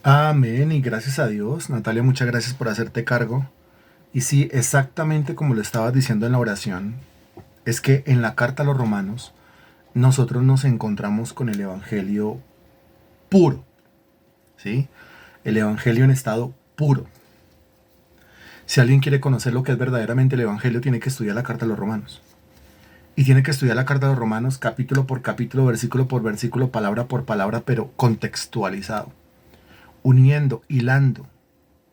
Amén y gracias a Dios. Natalia, muchas gracias por hacerte cargo. Y sí, exactamente como lo estabas diciendo en la oración, es que en la carta a los romanos nosotros nos encontramos con el Evangelio puro, ¿sí? El Evangelio en estado puro. Si alguien quiere conocer lo que es verdaderamente el Evangelio, tiene que estudiar la carta a los romanos. Y tiene que estudiar la carta a los romanos capítulo por capítulo, versículo por versículo, palabra por palabra, pero contextualizado, uniendo, hilando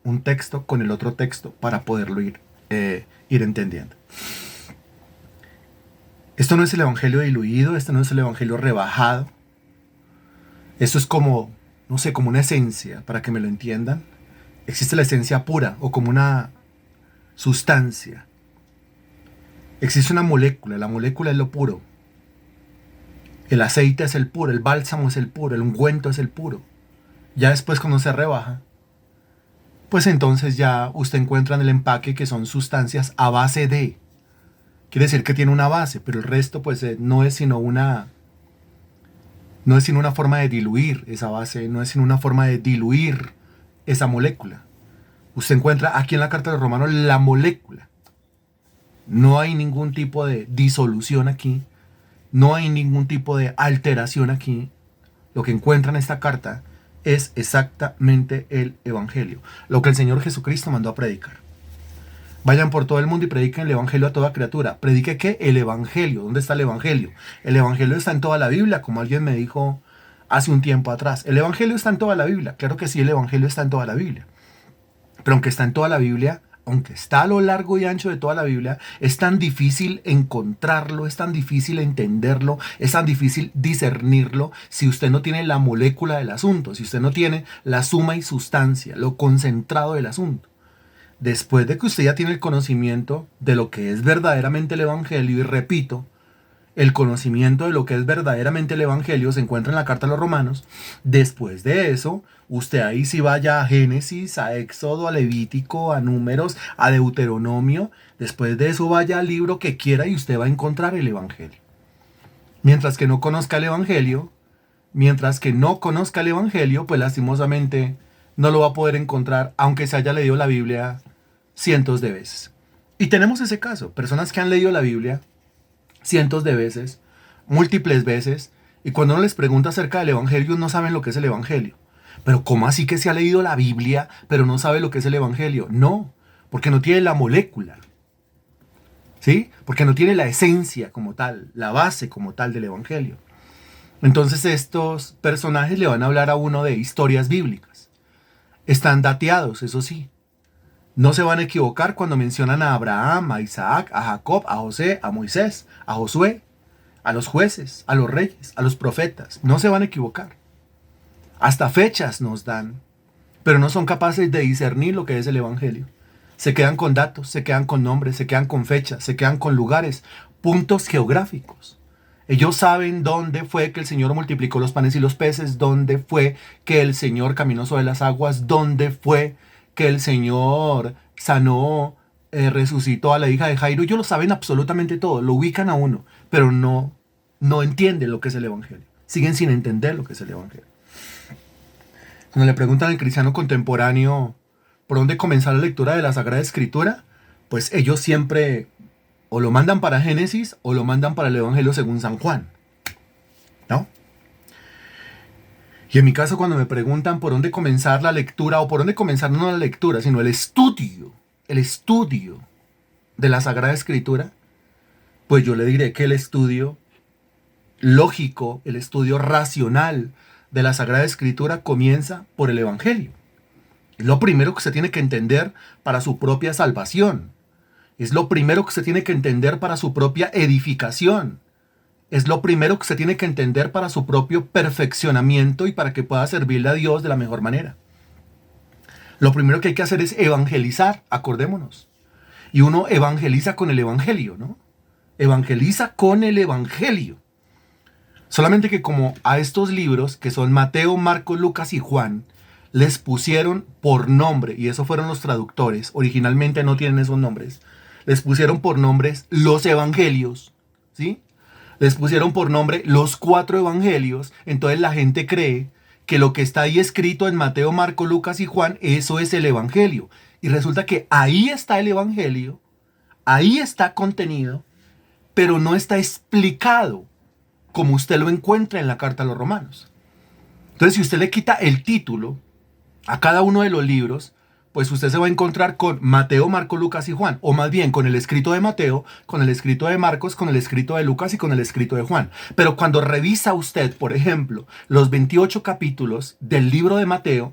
un texto con el otro texto para poderlo ir entendiendo. Esto no es el evangelio diluido, esto no es el evangelio rebajado. Esto es como, no sé, como una esencia, para que me lo entiendan. Existe la esencia pura o como una sustancia. Existe una molécula, la molécula es lo puro. El aceite es el puro, el bálsamo es el puro, el ungüento es el puro. Ya después cuando se rebaja, pues entonces ya usted encuentra en el empaque que son sustancias a base de. Quiere decir que tiene una base, pero el resto pues no es sino una forma de diluir esa base, no es sino una forma de diluir esa molécula. Usted encuentra aquí en la carta de los romanos la molécula. No hay ningún tipo de disolución aquí, no hay ningún tipo de alteración aquí. Lo que encuentra en esta carta es exactamente el evangelio, lo que el Señor Jesucristo mandó a predicar. Vayan por todo el mundo y prediquen el evangelio a toda criatura. ¿Predique qué? El evangelio. ¿Dónde está el evangelio? El evangelio está en toda la Biblia, como alguien me dijo hace un tiempo atrás. El evangelio está en toda la Biblia. Claro que sí, el evangelio está en toda la Biblia. Pero aunque está en toda la Biblia, aunque está a lo largo y ancho de toda la Biblia, es tan difícil encontrarlo, es tan difícil entenderlo, es tan difícil discernirlo si usted no tiene la molécula del asunto, si usted no tiene la suma y sustancia, lo concentrado del asunto. Después de que usted ya tiene el conocimiento de lo que es verdaderamente el Evangelio, y repito, el conocimiento de lo que es verdaderamente el Evangelio se encuentra en la carta a los Romanos. Después de eso, usted ahí sí vaya a Génesis, a Éxodo, a Levítico, a Números, a Deuteronomio. Después de eso vaya al libro que quiera y usted va a encontrar el Evangelio. Mientras que no conozca el Evangelio, pues lastimosamente no lo va a poder encontrar, aunque se haya leído la Biblia cientos de veces. Y tenemos ese caso, personas que han leído la Biblia cientos de veces, múltiples veces, y cuando uno les pregunta acerca del Evangelio, no saben lo que es el Evangelio. Pero ¿cómo así que se ha leído la Biblia, pero no sabe lo que es el Evangelio? No, porque no tiene la molécula, ¿sí? Porque no tiene la esencia como tal, la base como tal del Evangelio. Entonces estos personajes le van a hablar a uno de historias bíblicas. Están dateados, eso sí. No se van a equivocar cuando mencionan a Abraham, a Isaac, a Jacob, a José, a Moisés, a Josué, a los jueces, a los reyes, a los profetas. No se van a equivocar. Hasta fechas nos dan, pero no son capaces de discernir lo que es el Evangelio. Se quedan con datos, se quedan con nombres, se quedan con fechas, se quedan con lugares, puntos geográficos. Ellos saben dónde fue que el Señor multiplicó los panes y los peces, dónde fue que el Señor caminó sobre las aguas, dónde fue que el Señor sanó, resucitó a la hija de Jairo. Ellos lo saben absolutamente todo, lo ubican a uno, pero no entienden lo que es el Evangelio. Siguen sin entender lo que es el Evangelio. Cuando le preguntan al cristiano contemporáneo por dónde comenzar la lectura de la Sagrada Escritura, pues ellos siempre o lo mandan para Génesis o lo mandan para el Evangelio según San Juan, ¿no? Y en mi caso, cuando me preguntan por dónde comenzar la lectura, o por dónde comenzar no la lectura, sino el estudio de la Sagrada Escritura, pues yo le diré que el estudio lógico, el estudio racional de la Sagrada Escritura comienza por el Evangelio. Es lo primero que se tiene que entender para su propia salvación. Es lo primero que se tiene que entender para su propia edificación. Es lo primero que se tiene que entender para su propio perfeccionamiento y para que pueda servirle a Dios de la mejor manera. Lo primero que hay que hacer es evangelizar, acordémonos. Y uno evangeliza con el Evangelio, ¿no? Evangeliza con el Evangelio. Solamente que como a estos libros, que son Mateo, Marcos, Lucas y Juan, les pusieron por nombre, y eso fueron los traductores, originalmente no tienen esos nombres, les pusieron por nombres los evangelios, ¿sí? Les pusieron por nombre los 4 evangelios, entonces la gente cree que lo que está ahí escrito en Mateo, Marco, Lucas y Juan, eso es el Evangelio. Y resulta que ahí está el Evangelio, ahí está contenido, pero no está explicado como usted lo encuentra en la carta a los Romanos. Entonces, si usted le quita el título a cada uno de los libros, pues usted se va a encontrar con Mateo, Marco, Lucas y Juan, o más bien con el escrito de Mateo, con el escrito de Marcos, con el escrito de Lucas y con el escrito de Juan. Pero cuando revisa usted, por ejemplo, los 28 capítulos del libro de Mateo,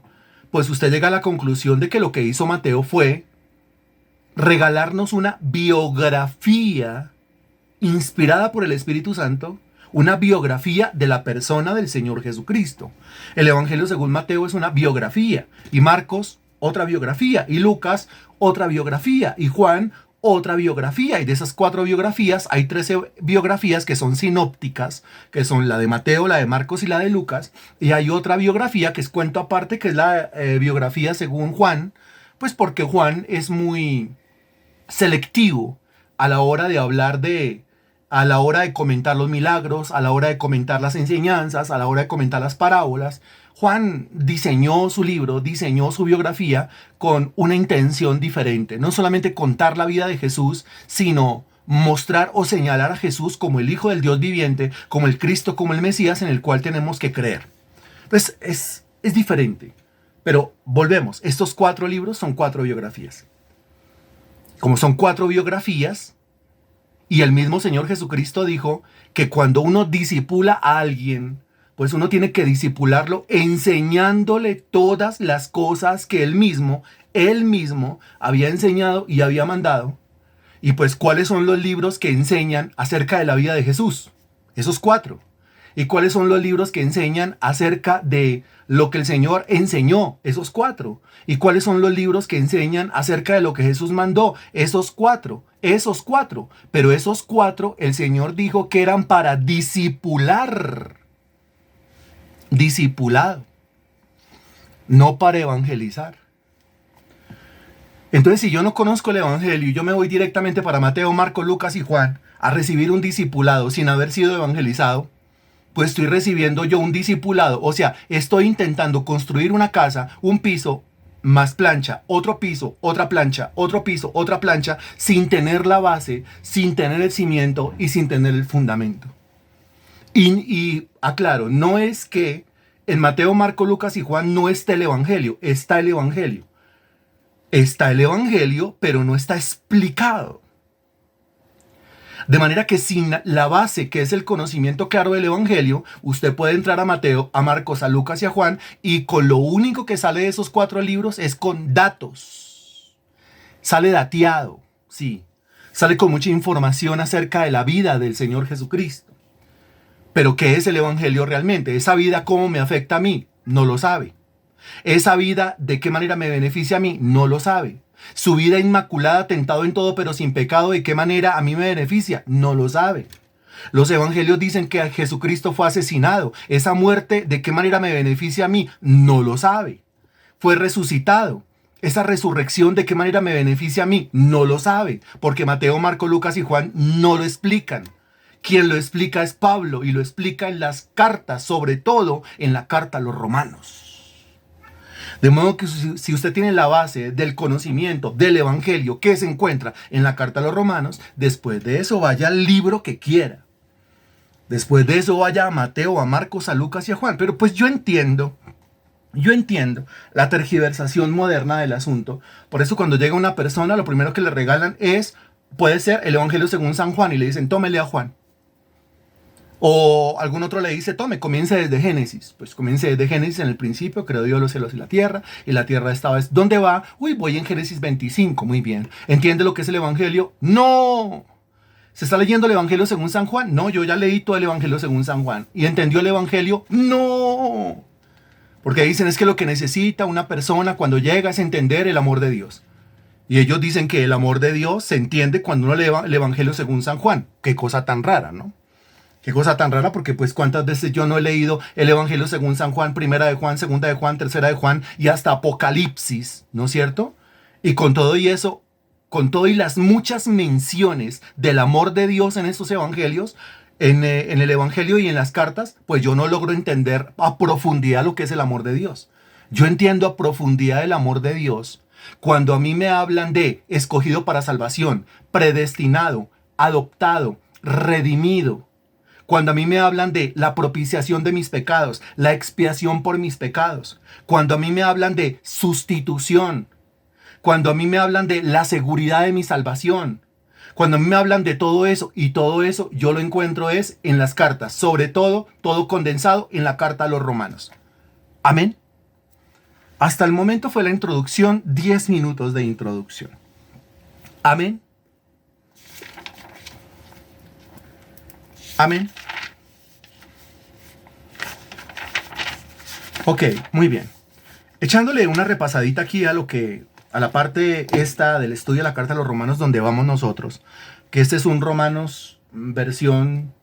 pues usted llega a la conclusión de que lo que hizo Mateo fue regalarnos una biografía inspirada por el Espíritu Santo, una biografía de la persona del Señor Jesucristo. El Evangelio según Mateo es una biografía, y Marcos otra biografía, y Lucas otra biografía, y Juan otra biografía, y de esas 4 biografías hay 13 biografías que son sinópticas, que son la de Mateo, la de Marcos y la de Lucas, y hay otra biografía que es cuento aparte, que es la biografía según Juan, pues porque Juan es muy selectivo a la hora de hablar a la hora de comentar los milagros, a la hora de comentar las enseñanzas, a la hora de comentar las parábolas. Juan diseñó su libro, diseñó su biografía con una intención diferente. No solamente contar la vida de Jesús, sino mostrar o señalar a Jesús como el Hijo del Dios viviente, como el Cristo, como el Mesías en el cual tenemos que creer. Pues es diferente. Pero volvemos, estos 4 libros son 4 biografías. Como son 4 biografías, y el mismo Señor Jesucristo dijo que cuando uno discipula a alguien, pues uno tiene que discipularlo enseñándole todas las cosas que él mismo había enseñado y había mandado. Y pues, ¿cuáles son los libros que enseñan acerca de la vida de Jesús? Esos 4. ¿Y cuáles son los libros que enseñan acerca de lo que el Señor enseñó? Esos 4. ¿Y cuáles son los libros que enseñan acerca de lo que Jesús mandó? Esos 4. Esos 4. Pero esos 4 el Señor dijo que eran para discipular. Discipulado. No para evangelizar. Entonces, si yo no conozco el Evangelio y yo me voy directamente para Mateo, Marcos, Lucas y Juan a recibir un discipulado sin haber sido evangelizado, pues estoy recibiendo yo un discipulado. O sea, estoy intentando construir una casa, un piso, más plancha, otro piso, otra plancha, otro piso, otra plancha, sin tener la base, sin tener el cimiento y sin tener el fundamento. Y aclaro, no es que en Mateo, Marcos, Lucas y Juan no esté el Evangelio, está el Evangelio. Está el Evangelio, pero no está explicado. De manera que sin la base, que es el conocimiento claro del Evangelio, usted puede entrar a Mateo, a Marcos, a Lucas y a Juan, y con lo único que sale de esos 4 libros es con datos. Sale dateado, sí. Sale con mucha información acerca de la vida del Señor Jesucristo. Pero ¿qué es el Evangelio realmente? ¿Esa vida cómo me afecta a mí? No lo sabe. ¿Esa vida de qué manera me beneficia a mí? No lo sabe. Su vida inmaculada, tentado en todo pero sin pecado, ¿de qué manera a mí me beneficia? No lo sabe. Los evangelios dicen que Jesucristo fue asesinado. ¿Esa muerte de qué manera me beneficia a mí? No lo sabe. Fue resucitado. ¿Esa resurrección de qué manera me beneficia a mí? No lo sabe. Porque Mateo, Marcos, Lucas y Juan no lo explican. Quien lo explica es Pablo y lo explica en las cartas, sobre todo en la carta a los Romanos. De modo que si usted tiene la base del conocimiento del Evangelio que se encuentra en la carta a los Romanos, después de eso vaya al libro que quiera. Después de eso vaya a Mateo, a Marcos, a Lucas y a Juan. Pero pues yo entiendo la tergiversación moderna del asunto. Por eso cuando llega una persona, lo primero que le regalan puede ser el Evangelio según San Juan y le dicen, tómele a Juan. O algún otro le dice, comience desde Génesis. Pues comience desde Génesis, en el principio creó Dios los cielos y la tierra estaba. ¿Dónde va? Voy en Génesis 25, muy bien. ¿Entiende lo que es el Evangelio? ¡No! ¿Se está leyendo el Evangelio según San Juan? No, yo ya leí todo el Evangelio según San Juan. ¿Y entendió el Evangelio? ¡No! Porque dicen es que lo que necesita una persona cuando llega es entender el amor de Dios. Y ellos dicen que el amor de Dios se entiende cuando uno lee el Evangelio según San Juan. Qué cosa tan rara, ¿no? Qué cosa tan rara, porque pues cuántas veces yo no he leído el Evangelio según San Juan, primera de Juan, segunda de Juan, tercera de Juan y hasta Apocalipsis, ¿no es cierto? Y con todo y eso, con todo y las muchas menciones del amor de Dios en estos evangelios, en el Evangelio y en las cartas, pues yo no logro entender a profundidad lo que es el amor de Dios. Yo entiendo a profundidad el amor de Dios cuando a mí me hablan de escogido para salvación, predestinado, adoptado, redimido. Cuando a mí me hablan de la propiciación de mis pecados, la expiación por mis pecados. Cuando a mí me hablan de sustitución. Cuando a mí me hablan de la seguridad de mi salvación. Cuando a mí me hablan de todo eso, y todo eso yo lo encuentro es en las cartas. Sobre todo, todo condensado en la carta a los romanos. Amén. Hasta el momento fue la introducción, 10 minutos de introducción. Amén. Amén. Ok, muy bien. Echándole una repasadita aquí a la parte esta del estudio de la carta a los romanos donde vamos nosotros, que este es un Romanos versión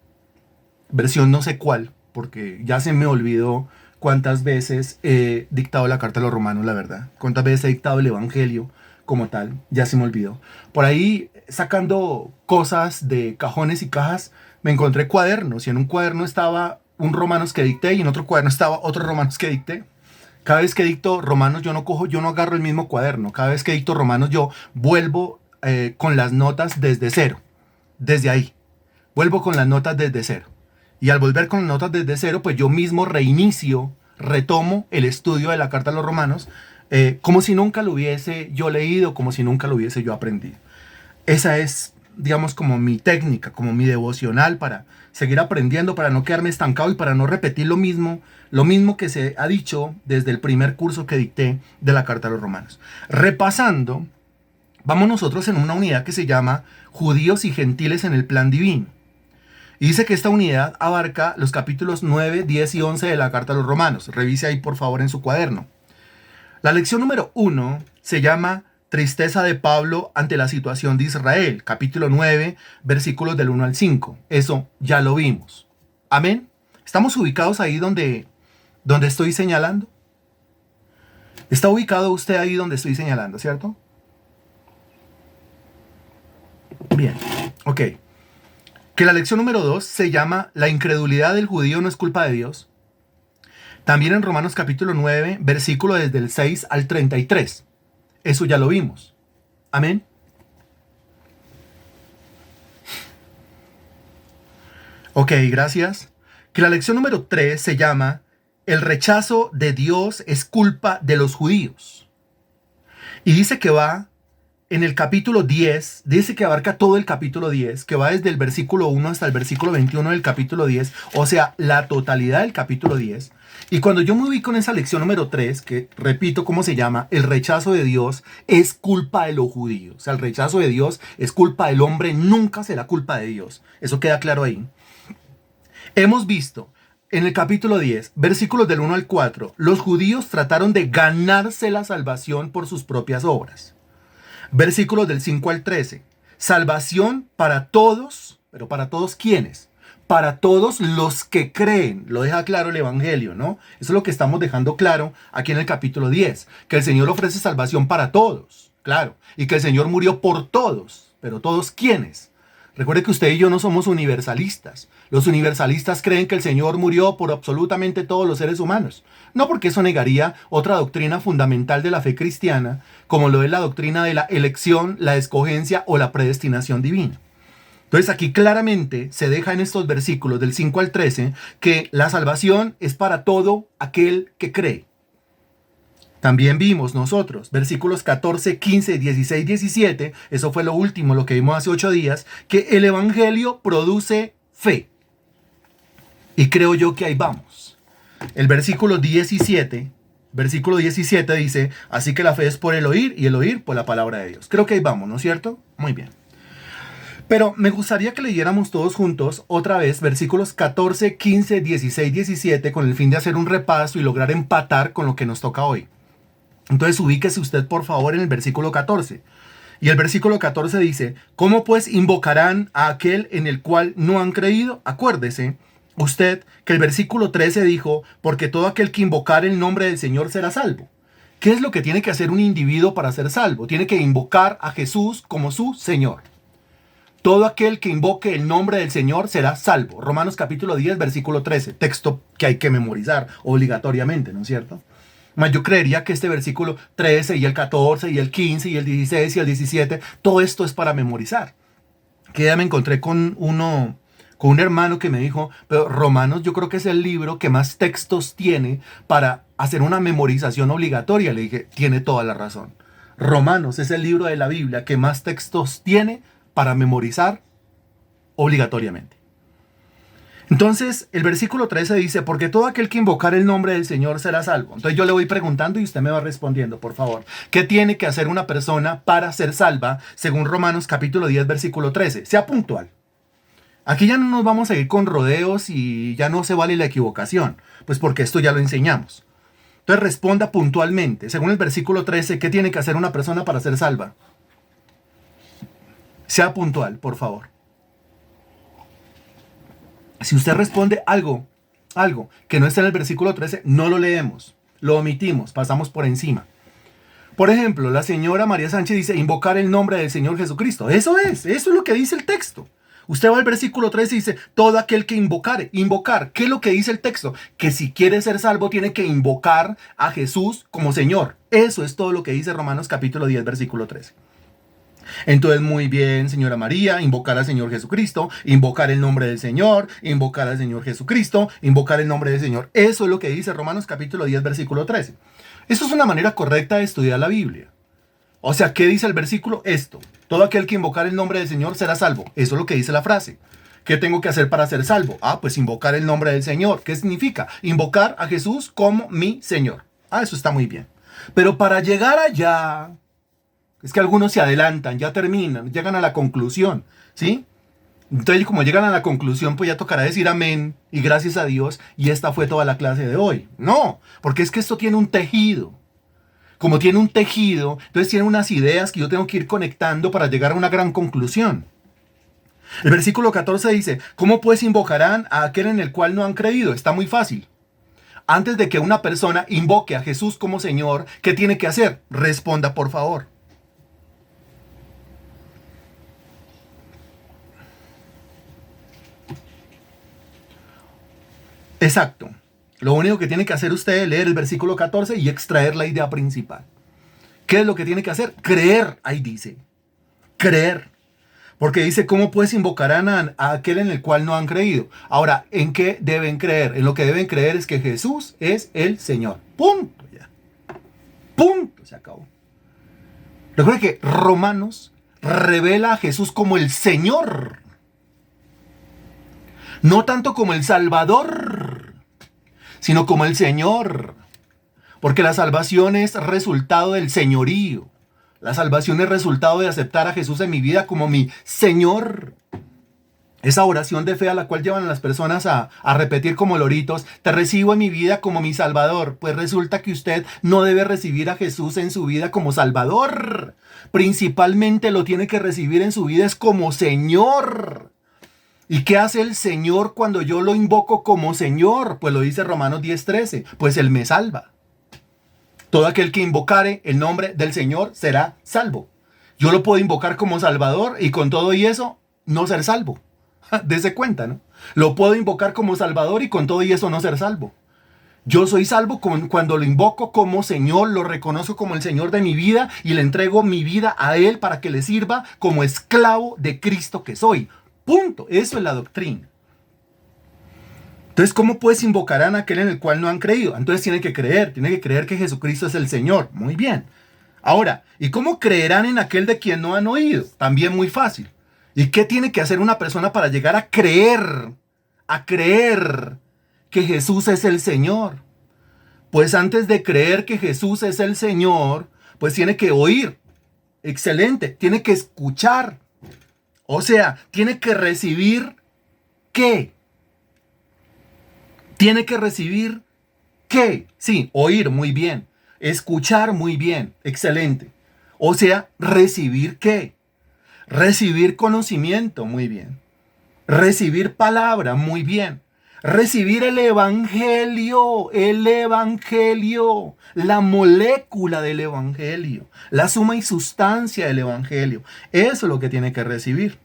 no sé cuál, porque ya se me olvidó cuántas veces he dictado la carta a los romanos, la verdad. Cuántas veces he dictado el evangelio como tal, ya se me olvidó. Por ahí, sacando cosas de cajones y cajas, me encontré cuadernos, y en un cuaderno estaba un Romanos que dicté, y en otro cuaderno estaba otro Romanos que dicté. Cada vez que dicto Romanos yo no agarro el mismo cuaderno. Cada vez que dicto Romanos yo vuelvo con las notas desde cero. Desde ahí. Vuelvo con las notas desde cero. Y al volver con las notas desde cero, pues yo mismo retomo el estudio de la carta a los romanos, como si nunca lo hubiese yo leído, como si nunca lo hubiese yo aprendido. Esa es, digamos, como mi técnica, como mi devocional para seguir aprendiendo, para no quedarme estancado y para no repetir lo mismo que se ha dicho desde el primer curso que dicté de la carta a los romanos. Repasando, vamos nosotros en una unidad que se llama Judíos y Gentiles en el plan divino. Y dice que esta unidad abarca los capítulos 9, 10 y 11 de la carta a los romanos. Revise ahí por favor en su cuaderno. La lección número 1 se llama Tristeza de Pablo ante la situación de Israel. Capítulo 9, versículos del 1 al 5. Eso ya lo vimos. Amén. ¿Estamos ubicados ahí donde estoy señalando? ¿Está ubicado usted ahí donde estoy señalando, cierto? Bien, ok. Que la lección número 2 se llama La incredulidad del judío no es culpa de Dios. También en Romanos capítulo 9, versículo desde el 6 al 33. Eso ya lo vimos. Amén. Ok, gracias. Que la lección número 3 se llama El rechazo de Dios es culpa de los judíos. Y dice que va en el capítulo 10, dice que abarca todo el capítulo 10, que va desde el versículo 1 hasta el versículo 21 del capítulo 10, o sea, la totalidad del capítulo 10. Y cuando yo me ubico en esa lección número 3, que repito cómo se llama, el rechazo de Dios es culpa de los judíos. O sea, el rechazo de Dios es culpa del hombre, nunca será culpa de Dios. Eso queda claro ahí. Hemos visto en el capítulo 10, versículos del 1 al 4, los judíos trataron de ganarse la salvación por sus propias obras. Versículos del 5 al 13. Salvación para todos, pero ¿para todos quiénes? Para todos los que creen. Lo deja claro el Evangelio, ¿no? Eso es lo que estamos dejando claro aquí en el capítulo 10. Que el Señor ofrece salvación para todos, claro. Y que el Señor murió por todos. Pero ¿todos quiénes? Recuerde que usted y yo no somos universalistas. Los universalistas creen que el Señor murió por absolutamente todos los seres humanos. No porque eso negaría otra doctrina fundamental de la fe cristiana, como lo es la doctrina de la elección, la escogencia o la predestinación divina. Entonces aquí claramente se deja en estos versículos del 5 al 13 que la salvación es para todo aquel que cree. También vimos nosotros, versículos 14, 15, 16, 17, eso fue lo último, lo que vimos hace 8 días, que el Evangelio produce fe. Y creo yo que ahí vamos. El versículo 17 dice, así que la fe es por el oír y el oír por la palabra de Dios. Creo que ahí vamos, ¿no es cierto? Muy bien. Pero me gustaría que leyéramos todos juntos otra vez versículos 14, 15, 16, 17 con el fin de hacer un repaso y lograr empatar con lo que nos toca hoy. Entonces ubíquese usted por favor en el versículo 14. Y el versículo 14 dice, ¿cómo pues invocarán a aquel en el cual no han creído? Acuérdese usted que el versículo 13 dijo, porque todo aquel que invocar el nombre del Señor será salvo. ¿Qué es lo que tiene que hacer un individuo para ser salvo? Tiene que invocar a Jesús como su Señor. Todo aquel que invoque el nombre del Señor será salvo. Romanos capítulo 10, versículo 13. Texto que hay que memorizar obligatoriamente, ¿no es cierto? Mas yo creería que este versículo 13 y el 14 y el 15 y el 16 y el 17, todo esto es para memorizar. Que ya me encontré con un hermano que me dijo, pero Romanos yo creo que es el libro que más textos tiene para hacer una memorización obligatoria. Le dije, tiene toda la razón. Romanos es el libro de la Biblia que más textos tiene para memorizar obligatoriamente. Entonces, el versículo 13 dice, porque todo aquel que invocar el nombre del Señor será salvo. Entonces yo le voy preguntando y usted me va respondiendo, por favor. ¿Qué tiene que hacer una persona para ser salva según Romanos capítulo 10, versículo 13? Sea puntual. Aquí ya no nos vamos a ir con rodeos y ya no se vale la equivocación, pues porque esto ya lo enseñamos. Entonces responda puntualmente. Según el versículo 13, ¿qué tiene que hacer una persona para ser salva? Sea puntual, por favor. Si usted responde algo que no está en el versículo 13, no lo leemos, lo omitimos, pasamos por encima. Por ejemplo, la señora María Sánchez dice, invocar el nombre del Señor Jesucristo. Eso es lo que dice el texto. Usted va al versículo 13 y dice, todo aquel que invocare. Invocar, ¿qué es lo que dice el texto? Que si quiere ser salvo tiene que invocar a Jesús como Señor. Eso es todo lo que dice Romanos capítulo 10, versículo 13. Entonces, muy bien, señora María, invocar al Señor Jesucristo, invocar el nombre del Señor, invocar al Señor Jesucristo, invocar el nombre del Señor. Eso es lo que dice Romanos capítulo 10, versículo 13. Eso es una manera correcta de estudiar la Biblia. O sea, ¿qué dice el versículo? Esto. Todo aquel que invocar el nombre del Señor será salvo. Eso es lo que dice la frase. ¿Qué tengo que hacer para ser salvo? Pues invocar el nombre del Señor. ¿Qué significa? Invocar a Jesús como mi Señor. Eso está muy bien. Pero para llegar allá, es que algunos se adelantan, ya terminan, llegan a la conclusión, ¿sí? Entonces, como llegan a la conclusión, pues ya tocará decir amén y gracias a Dios, y esta fue toda la clase de hoy. No, porque es que esto tiene un tejido. Como tiene un tejido, entonces tiene unas ideas que yo tengo que ir conectando para llegar a una gran conclusión. El versículo 14 dice, ¿cómo pues invocarán a aquel en el cual no han creído? Está muy fácil. Antes de que una persona invoque a Jesús como Señor, ¿qué tiene que hacer? Responda, por favor. Exacto. Lo único que tiene que hacer usted es leer el versículo 14 y extraer la idea principal. ¿Qué es lo que tiene que hacer? Creer, ahí dice. Creer. Porque dice, ¿cómo pues invocarán a aquel en el cual no han creído? Ahora, ¿en qué deben creer? En lo que deben creer es que Jesús es el Señor. Punto. Ya. Punto. Se acabó. Recuerda que Romanos revela a Jesús como el Señor. No tanto como el Salvador, sino como el Señor. Porque la salvación es resultado del señorío. La salvación es resultado de aceptar a Jesús en mi vida como mi Señor. Esa oración de fe a la cual llevan a las personas a repetir como loritos, te recibo en mi vida como mi Salvador. Pues resulta que usted no debe recibir a Jesús en su vida como Salvador. Principalmente lo tiene que recibir en su vida es como Señor. ¿Y qué hace el Señor cuando yo lo invoco como Señor? Pues lo dice Romanos 10:13, pues Él me salva. Todo aquel que invocare el nombre del Señor será salvo. Yo lo puedo invocar como Salvador y con todo y eso no ser salvo. Dese cuenta, ¿no? Lo puedo invocar como Salvador y con todo y eso no ser salvo. Yo soy salvo cuando lo invoco como Señor, lo reconozco como el Señor de mi vida y le entrego mi vida a Él para que le sirva como esclavo de Cristo que soy. Punto. Eso es la doctrina. Entonces, ¿cómo pues invocarán a aquel en el cual no han creído? Entonces tienen que creer que Jesucristo es el Señor. Muy bien. Ahora, ¿y cómo creerán en aquel de quien no han oído? También muy fácil. ¿Y qué tiene que hacer una persona para llegar a creer que Jesús es el Señor? Pues antes de creer que Jesús es el Señor, pues tiene que oír. Excelente. Tiene que escuchar. O sea, tiene que recibir ¿qué? Tiene que recibir ¿qué? Sí, oír muy bien. Escuchar muy bien. Excelente. O sea, recibir ¿qué? Recibir conocimiento muy bien. Recibir palabra muy bien. Recibir el evangelio, la molécula del evangelio, la suma y sustancia del evangelio. Eso es lo que tiene que recibir.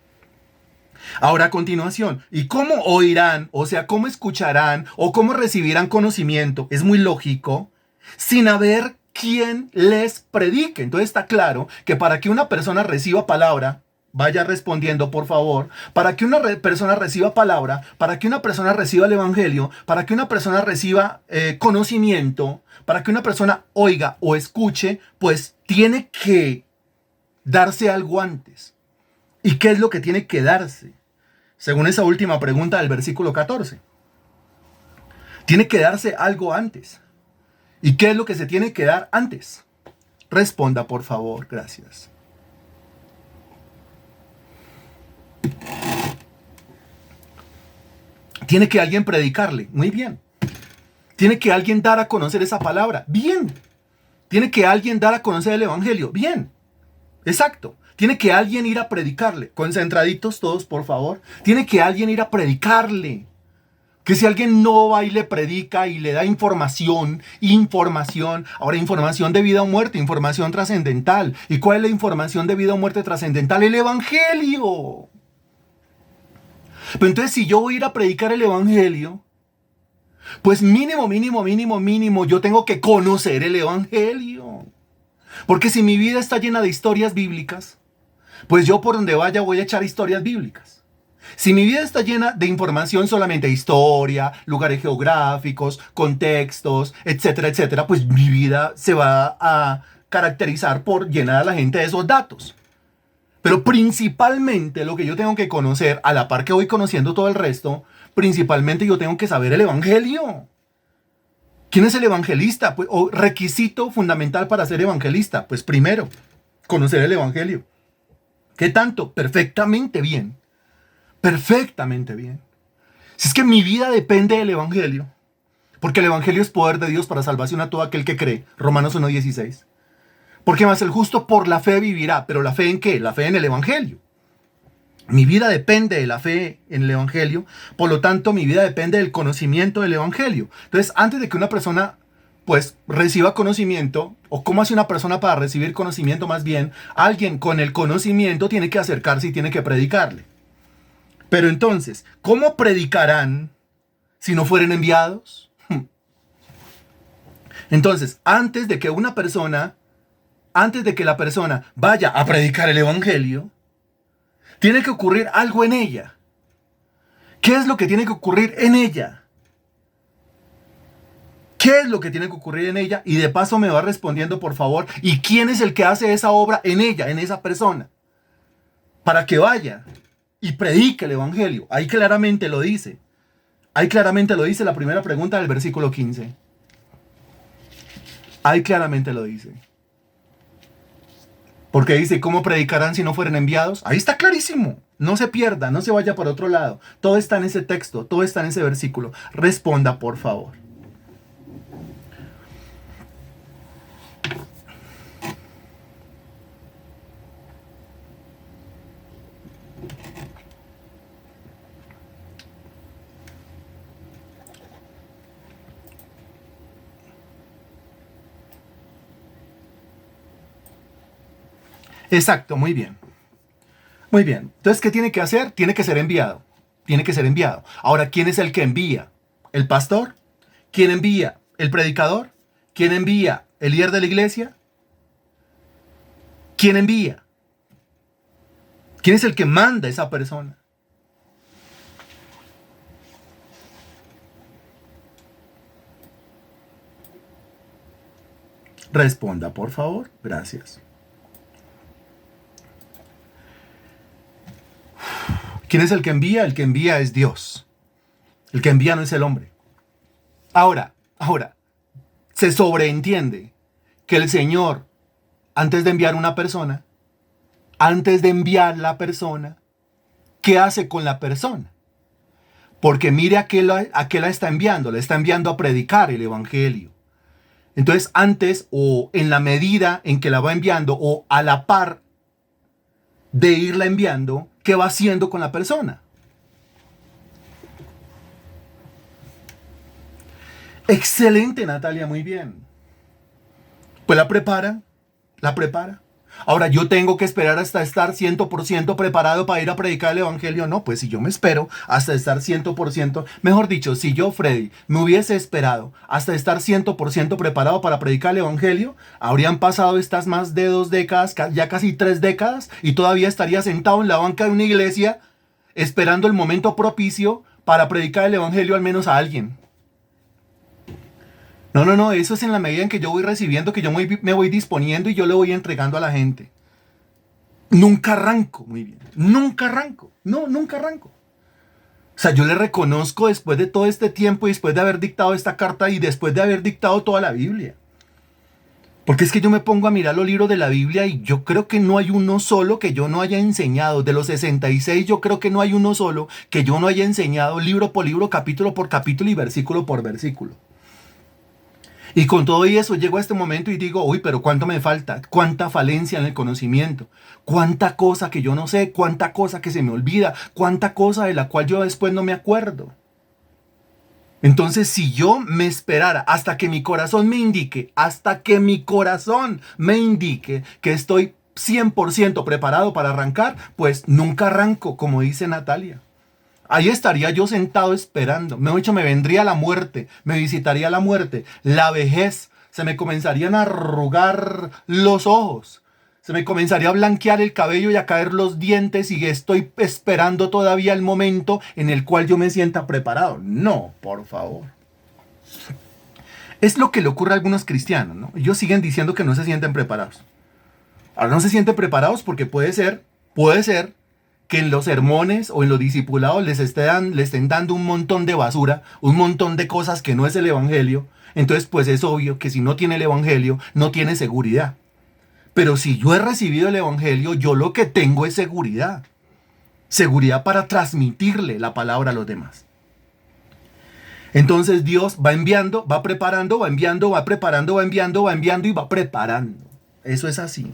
Ahora a continuación, ¿y cómo oirán? O sea, ¿cómo escucharán o cómo recibirán conocimiento? Es muy lógico, sin haber quien les predique. Entonces está claro que para que una persona reciba palabra, vaya respondiendo por favor, para que una persona reciba palabra, para que una persona reciba el evangelio, para que una persona reciba conocimiento, para que una persona oiga o escuche, pues tiene que darse algo antes. ¿Y qué es lo que tiene que darse? Según esa última pregunta del versículo 14. Tiene que darse algo antes. ¿Y qué es lo que se tiene que dar antes? Responda, por favor. Gracias. Tiene que alguien predicarle. Muy bien. Tiene que alguien dar a conocer esa palabra. Bien. Tiene que alguien dar a conocer el evangelio. Bien. Exacto. Tiene que alguien ir a predicarle. Concentraditos todos, por favor. Tiene que alguien ir a predicarle. Que si alguien no va y le predica y le da información, ahora información de vida o muerte, información trascendental. ¿Y cuál es la información de vida o muerte trascendental? El evangelio. Pero entonces si yo voy a ir a predicar el evangelio, pues mínimo, yo tengo que conocer el evangelio. Porque si mi vida está llena de historias bíblicas, pues yo por donde vaya voy a echar historias bíblicas. Si mi vida está llena de información solamente historia, lugares geográficos, contextos, etcétera, etcétera, pues mi vida se va a caracterizar por llenar a la gente de esos datos. Pero principalmente lo que yo tengo que conocer, a la par que voy conociendo todo el resto, principalmente yo tengo que saber el evangelio. ¿Quién es el evangelista? Pues, o requisito fundamental para ser evangelista. Pues primero, conocer el evangelio. ¿Qué tanto? Perfectamente bien. Perfectamente bien. Si es que mi vida depende del evangelio, porque el evangelio es poder de Dios para salvación a todo aquel que cree. Romanos 1:16. Porque más el justo por la fe vivirá. ¿Pero la fe en qué? La fe en el evangelio. Mi vida depende de la fe en el evangelio, por lo tanto mi vida depende del conocimiento del evangelio. Entonces, antes de que una persona pues reciba conocimiento, o cómo hace una persona para recibir conocimiento, más bien, alguien con el conocimiento tiene que acercarse y tiene que predicarle. Pero entonces, ¿cómo predicarán si no fueren enviados? Entonces, antes de que la persona vaya a predicar el evangelio, tiene que ocurrir algo en ella. ¿Qué es lo que tiene que ocurrir en ella? ¿Qué es lo que tiene que ocurrir en ella? Y de paso me va respondiendo, por favor. ¿Y quién es el que hace esa obra en ella, en esa persona? Para que vaya y predique el evangelio. Ahí claramente lo dice. Ahí claramente lo dice la primera pregunta del versículo 15. Ahí claramente lo dice. Porque dice, ¿cómo predicarán si no fueren enviados? Ahí está clarísimo. No se pierda, no se vaya por otro lado. Todo está en ese texto, todo está en ese versículo. Responda, por favor. Exacto, muy bien. Muy bien. Entonces, ¿qué tiene que hacer? Tiene que ser enviado. Tiene que ser enviado. Ahora, ¿quién es el que envía? ¿El pastor? ¿Quién envía? ¿El predicador? ¿Quién envía? ¿El líder de la iglesia? ¿Quién envía? ¿Quién es el que manda a esa persona? Responda, por favor. Gracias. ¿Quién es el que envía? El que envía es Dios. El que envía no es el hombre. Ahora, se sobreentiende que el Señor, antes de enviar una persona, antes de enviar la persona, ¿qué hace con la persona? Porque mire a qué la está enviando. La está enviando a predicar el evangelio. Entonces, antes o en la medida en que la va enviando o a la par de irla enviando, ¿qué va haciendo con la persona? Excelente, Natalia, muy bien. Pues la prepara. Ahora, ¿yo tengo que esperar hasta estar 100% preparado para ir a predicar el evangelio? No, pues si yo me espero hasta estar 100%, mejor dicho, si yo, Freddy, me hubiese esperado hasta estar 100% preparado para predicar el evangelio, habrían pasado estas más de 2 décadas, ya casi 3 décadas, y todavía estaría sentado en la banca de una iglesia esperando el momento propicio para predicar el evangelio al menos a alguien. No, no, no, eso es en la medida en que yo voy recibiendo, que yo me voy disponiendo y yo le voy entregando a la gente. Nunca arranco, muy bien, nunca arranco, no, nunca arranco. O sea, yo le reconozco después de todo este tiempo y después de haber dictado esta carta y después de haber dictado toda la Biblia. Porque es que yo me pongo a mirar los libros de la Biblia y yo creo que no hay uno solo que yo no haya enseñado. De los 66 yo creo que no hay uno solo que yo no haya enseñado libro por libro, capítulo por capítulo y versículo por versículo. Y con todo eso llego a este momento y digo, uy, pero ¿cuánto me falta? ¿Cuánta falencia en el conocimiento? ¿Cuánta cosa que yo no sé? ¿Cuánta cosa que se me olvida? ¿Cuánta cosa de la cual yo después no me acuerdo? Entonces, si yo me esperara hasta que mi corazón me indique, que estoy 100% preparado para arrancar, pues nunca arranco, como dice Natalia. Ahí estaría yo sentado esperando. Mejor dicho, me vendría la muerte, me visitaría la muerte, la vejez, se me comenzarían a arrugar los ojos, se me comenzaría a blanquear el cabello y a caer los dientes y estoy esperando todavía el momento en el cual yo me sienta preparado. No, por favor. Es lo que le ocurre a algunos cristianos, ¿no? Ellos siguen diciendo que no se sienten preparados. Ahora no se sienten preparados porque puede ser que en los sermones o en los discipulados les estén dando un montón de basura, un montón de cosas que no es el evangelio. Entonces, pues es obvio que si no tiene el evangelio, no tiene seguridad. Pero si yo he recibido el evangelio, yo lo que tengo es seguridad. Seguridad para transmitirle la palabra a los demás. Entonces Dios va enviando, va preparando, va enviando, va preparando, va enviando, va enviando y va preparando. Eso es así.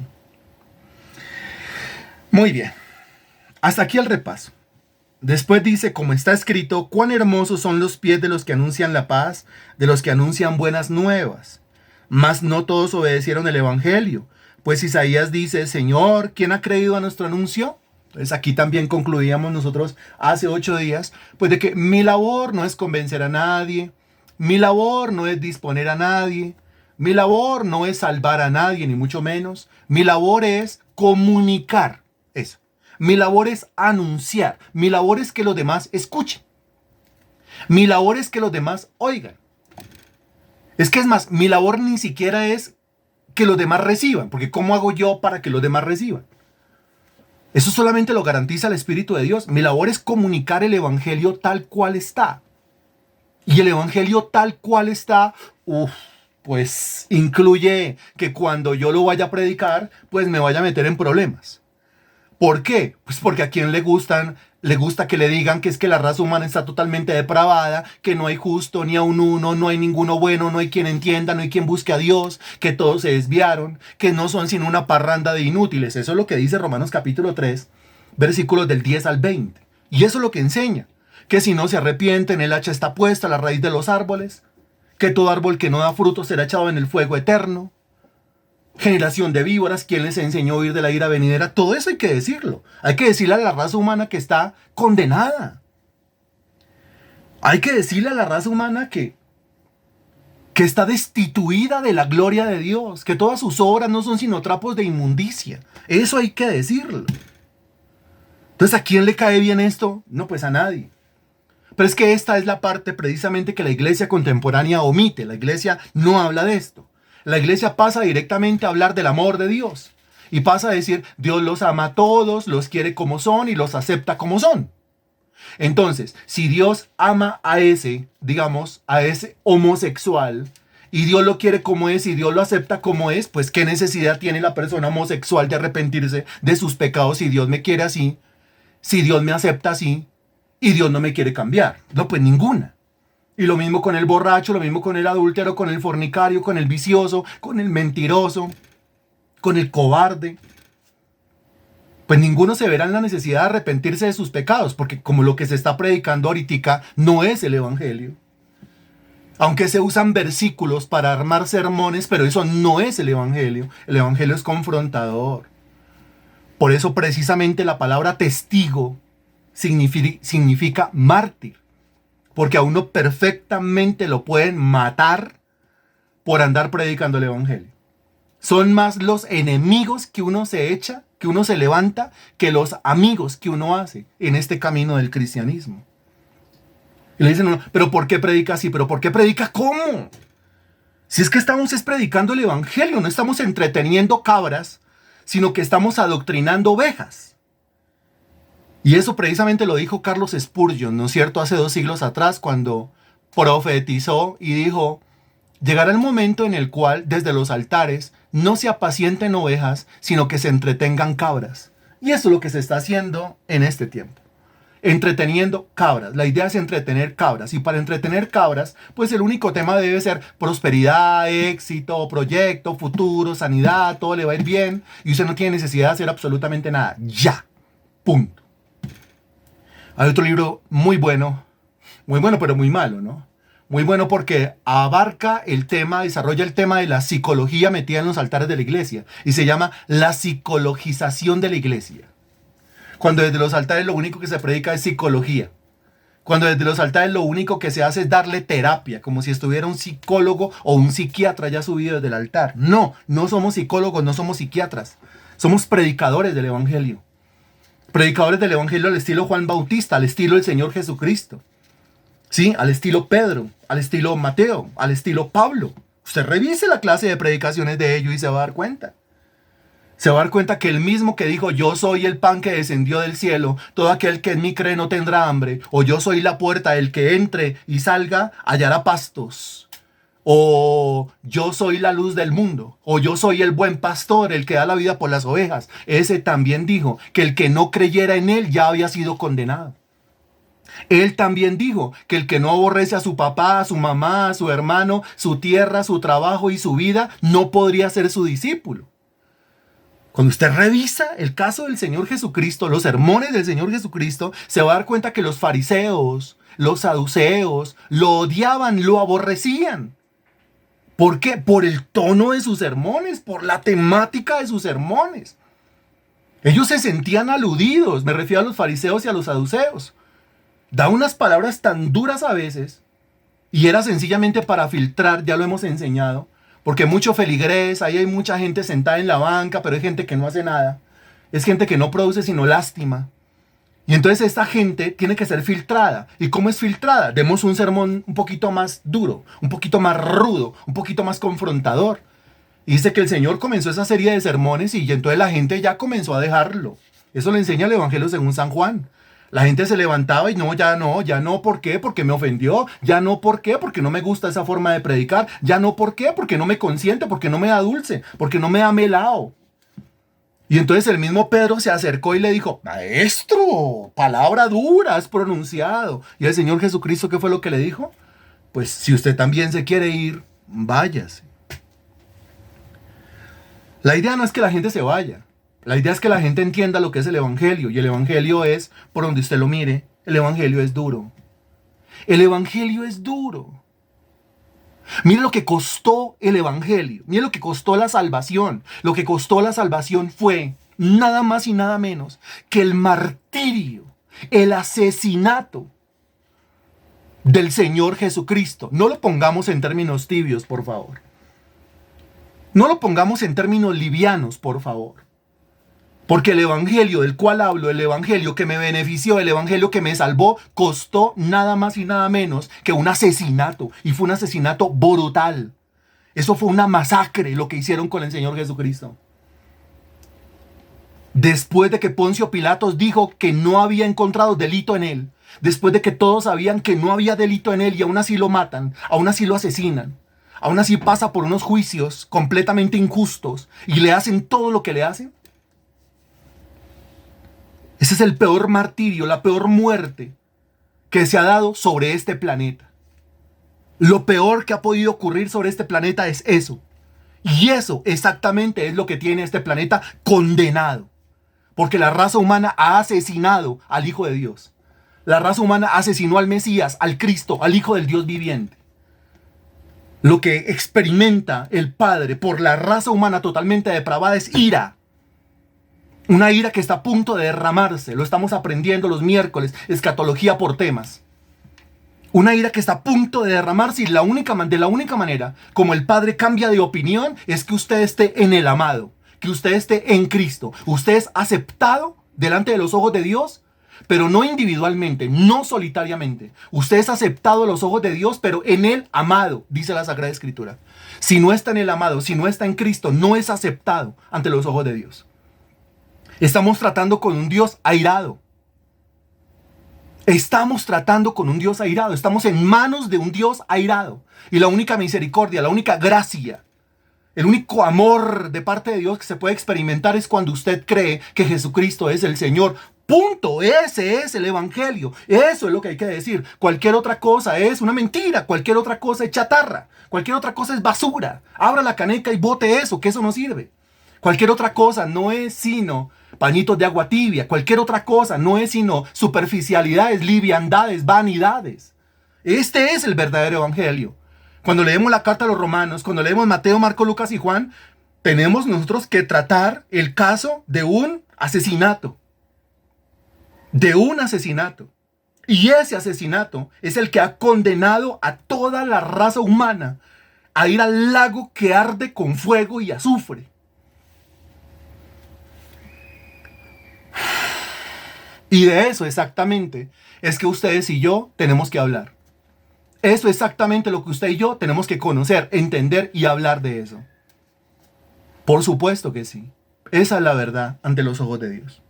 Muy bien. Hasta aquí el repaso. Después dice, como está escrito, cuán hermosos son los pies de los que anuncian la paz, de los que anuncian buenas nuevas. Mas no todos obedecieron el evangelio. Pues Isaías dice, Señor, ¿quién ha creído a nuestro anuncio? Entonces aquí también concluíamos nosotros hace 8 días, pues de que mi labor no es convencer a nadie, mi labor no es disponer a nadie, mi labor no es salvar a nadie, ni mucho menos. Mi labor es comunicar eso. Mi labor es anunciar. Mi labor es que los demás escuchen. Mi labor es que los demás oigan. Es que es más, mi labor ni siquiera es que los demás reciban, porque ¿cómo hago yo para que los demás reciban? Eso solamente lo garantiza el Espíritu de Dios. Mi labor es comunicar el evangelio tal cual está. Y el evangelio tal cual está, pues incluye que cuando yo lo vaya a predicar, pues me vaya a meter en problemas. ¿Por qué? Pues porque a quien le gusta que le digan que es que la raza humana está totalmente depravada, que no hay justo ni a un uno, no hay ninguno bueno, no hay quien entienda, no hay quien busque a Dios, que todos se desviaron, que no son sino una parranda de inútiles. Eso es lo que dice Romanos capítulo 3, versículos del 10 al 20. Y eso es lo que enseña, que si no se arrepienten, el hacha está puesta a la raíz de los árboles, que todo árbol que no da fruto será echado en el fuego eterno. Generación de víboras, ¿quién les enseñó a huir de la ira venidera? Todo eso hay que decirlo. Hay que decirle a la raza humana que está condenada. Hay que decirle a la raza humana que está destituida de la gloria de Dios, que todas sus obras no son sino trapos de inmundicia. Eso hay que decirlo. Entonces, ¿a quién le cae bien esto? No, pues a nadie. Pero es que esta es la parte precisamente que la iglesia contemporánea omite. La iglesia no habla de esto. La iglesia pasa directamente a hablar del amor de Dios. Y pasa a decir, Dios los ama a todos, los quiere como son y los acepta como son. Entonces, si Dios ama a ese homosexual, y Dios lo quiere como es y Dios lo acepta como es, pues ¿qué necesidad tiene la persona homosexual de arrepentirse de sus pecados si Dios me quiere así, si Dios me acepta así y Dios no me quiere cambiar? No, pues ninguna. Y lo mismo con el borracho, lo mismo con el adúltero, con el fornicario, con el vicioso, con el mentiroso, con el cobarde. Pues ninguno se verá en la necesidad de arrepentirse de sus pecados, porque como lo que se está predicando ahorita no es el evangelio. Aunque se usan versículos para armar sermones, pero eso no es el Evangelio. El Evangelio es confrontador. Por eso precisamente la palabra testigo significa mártir. Porque a uno perfectamente lo pueden matar por andar predicando el Evangelio. Son más los enemigos que uno se echa, que uno se levanta, que los amigos que uno hace en este camino del cristianismo. Y le dicen, pero ¿por qué predica así? ¿Pero por qué predica cómo? Si es que estamos predicando el Evangelio, no estamos entreteniendo cabras, sino que estamos adoctrinando ovejas. Y eso precisamente lo dijo Carlos Spurgeon, ¿no es cierto? Hace 2 siglos atrás, cuando profetizó y dijo, llegará el momento en el cual desde los altares no se apacienten ovejas, sino que se entretengan cabras. Y eso es lo que se está haciendo en este tiempo. Entreteniendo cabras. La idea es entretener cabras. Y para entretener cabras, pues el único tema debe ser prosperidad, éxito, proyecto, futuro, sanidad, todo le va a ir bien. Y usted no tiene necesidad de hacer absolutamente nada. Ya. Punto. Hay otro libro muy bueno pero muy malo, ¿no? Muy bueno porque abarca el tema, desarrolla el tema de la psicología metida en los altares de la iglesia. Y se llama la psicologización de la iglesia. Cuando desde los altares lo único que se predica es psicología. Cuando desde los altares lo único que se hace es darle terapia, como si estuviera un psicólogo o un psiquiatra ya subido desde el altar. No, no somos psicólogos, no somos psiquiatras. Somos predicadores del Evangelio. Predicadores del Evangelio al estilo Juan Bautista, al estilo del Señor Jesucristo. ¿Sí? Al estilo Pedro, al estilo Mateo, al estilo Pablo. Usted revise la clase de predicaciones de ellos y se va a dar cuenta. Se va a dar cuenta que el mismo que dijo, yo soy el pan que descendió del cielo, todo aquel que en mí cree no tendrá hambre, o yo soy la puerta, el que entre y salga hallará pastos, o yo soy la luz del mundo, o yo soy el buen pastor, el que da la vida por las ovejas. Ese también dijo que el que no creyera en él ya había sido condenado. Él también dijo que el que no aborrece a su papá, a su mamá, a su hermano, su tierra, su trabajo y su vida, no podría ser su discípulo. Cuando usted revisa el caso del Señor Jesucristo, los sermones del Señor Jesucristo, se va a dar cuenta que los fariseos, los saduceos, lo odiaban, lo aborrecían. ¿Por qué? Por el tono de sus sermones, por la temática de sus sermones. Ellos se sentían aludidos, me refiero a los fariseos y a los saduceos. Da unas palabras tan duras a veces, y era sencillamente para filtrar, ya lo hemos enseñado, porque mucho feligrés, ahí hay mucha gente sentada en la banca, pero hay gente que no hace nada. Es gente que no produce sino lástima. Y entonces esta gente tiene que ser filtrada. ¿Y cómo es filtrada? Demos un sermón un poquito más duro, un poquito más rudo, un poquito más confrontador. Y dice que el Señor comenzó esa serie de sermones y entonces la gente ya comenzó a dejarlo. Eso le enseña el Evangelio según San Juan. La gente se levantaba y ya no, ¿por qué? Porque me ofendió, ya no, ¿por qué? Porque no me gusta esa forma de predicar, ya no, ¿por qué? Porque no me consiente, porque no me da dulce, porque no me da melao. Y entonces el mismo Pedro se acercó y le dijo, maestro, palabra dura has pronunciado. Y el Señor Jesucristo, ¿qué fue lo que le dijo? Pues si usted también se quiere ir, váyase. La idea no es que la gente se vaya. La idea es que la gente entienda lo que es el Evangelio. Y el Evangelio es, por donde usted lo mire, el Evangelio es duro. El Evangelio es duro. Mire lo que costó el Evangelio. Mire lo que costó la salvación. Lo que costó la salvación fue nada más y nada menos que el martirio, el asesinato del Señor Jesucristo. No lo pongamos en términos tibios, por favor. No lo pongamos en términos livianos, por favor. Porque el Evangelio del cual hablo, el Evangelio que me benefició, el Evangelio que me salvó, costó nada más y nada menos que un asesinato. Y fue un asesinato brutal. Eso fue una masacre lo que hicieron con el Señor Jesucristo. Después de que Poncio Pilatos dijo que no había encontrado delito en él, después de que todos sabían que no había delito en él y aún así lo matan, aún así lo asesinan, aún así pasa por unos juicios completamente injustos y le hacen todo lo que le hacen. Ese es el peor martirio, la peor muerte que se ha dado sobre este planeta. Lo peor que ha podido ocurrir sobre este planeta es eso. Y eso exactamente es lo que tiene este planeta condenado. Porque la raza humana ha asesinado al Hijo de Dios. La raza humana asesinó al Mesías, al Cristo, al Hijo del Dios viviente. Lo que experimenta el Padre por la raza humana totalmente depravada es ira. Una ira que está a punto de derramarse. Lo estamos aprendiendo los miércoles. Escatología por temas. Una ira que está a punto de derramarse y de la única manera como el Padre cambia de opinión es que usted esté en el amado. Que usted esté en Cristo. Usted es aceptado delante de los ojos de Dios, pero no individualmente, no solitariamente. Usted es aceptado a los ojos de Dios, pero en el amado, dice la Sagrada Escritura. Si no está en el amado, si no está en Cristo, no es aceptado ante los ojos de Dios. Estamos tratando con un Dios airado. Estamos tratando con un Dios airado. Estamos en manos de un Dios airado. Y la única misericordia, la única gracia, el único amor de parte de Dios que se puede experimentar es cuando usted cree que Jesucristo es el Señor. Punto. Ese es el evangelio. Eso es lo que hay que decir. Cualquier otra cosa es una mentira. Cualquier otra cosa es chatarra. Cualquier otra cosa es basura. Abra la caneca y bote eso, que eso no sirve. Cualquier otra cosa no es sino pañitos de agua tibia. Cualquier otra cosa no es sino superficialidades, liviandades, vanidades. Este es el verdadero evangelio. Cuando leemos la carta a los romanos, cuando leemos Mateo, Marcos, Lucas y Juan, tenemos nosotros que tratar el caso de un asesinato. De un asesinato. Y ese asesinato es el que ha condenado a toda la raza humana a ir al lago que arde con fuego y azufre. Y de eso exactamente es que ustedes y yo tenemos que hablar. Eso es exactamente lo que usted y yo tenemos que conocer, entender y hablar de eso. Por supuesto que sí. Esa es la verdad ante los ojos de Dios.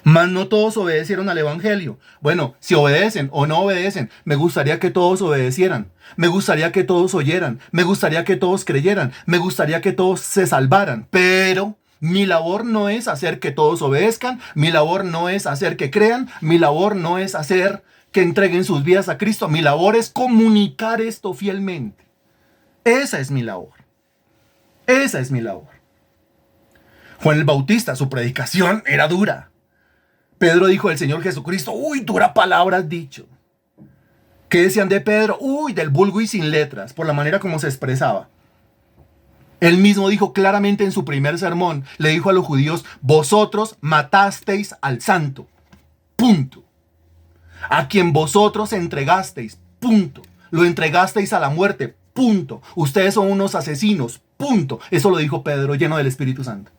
Mas no todos obedecieron al evangelio. Bueno, si obedecen o no obedecen, me gustaría que todos obedecieran. Me gustaría que todos oyeran. Me gustaría que todos creyeran. Me gustaría que todos se salvaran. Pero mi labor no es hacer que todos obedezcan. Mi labor no es hacer que crean. Mi labor no es hacer que entreguen sus vidas a Cristo. Mi labor es comunicar esto fielmente. Esa es mi labor. Esa es mi labor. Juan el Bautista, su predicación era dura. Pedro dijo del Señor Jesucristo, uy, dura palabra has dicho. ¿Qué decían de Pedro? Uy, del vulgo y sin letras, por la manera como se expresaba. Él mismo dijo claramente en su primer sermón, le dijo a los judíos, vosotros matasteis al santo. Punto. A quien vosotros entregasteis. Punto. Lo entregasteis a la muerte. Punto. Ustedes son unos asesinos. Punto. Eso lo dijo Pedro, lleno del Espíritu Santo.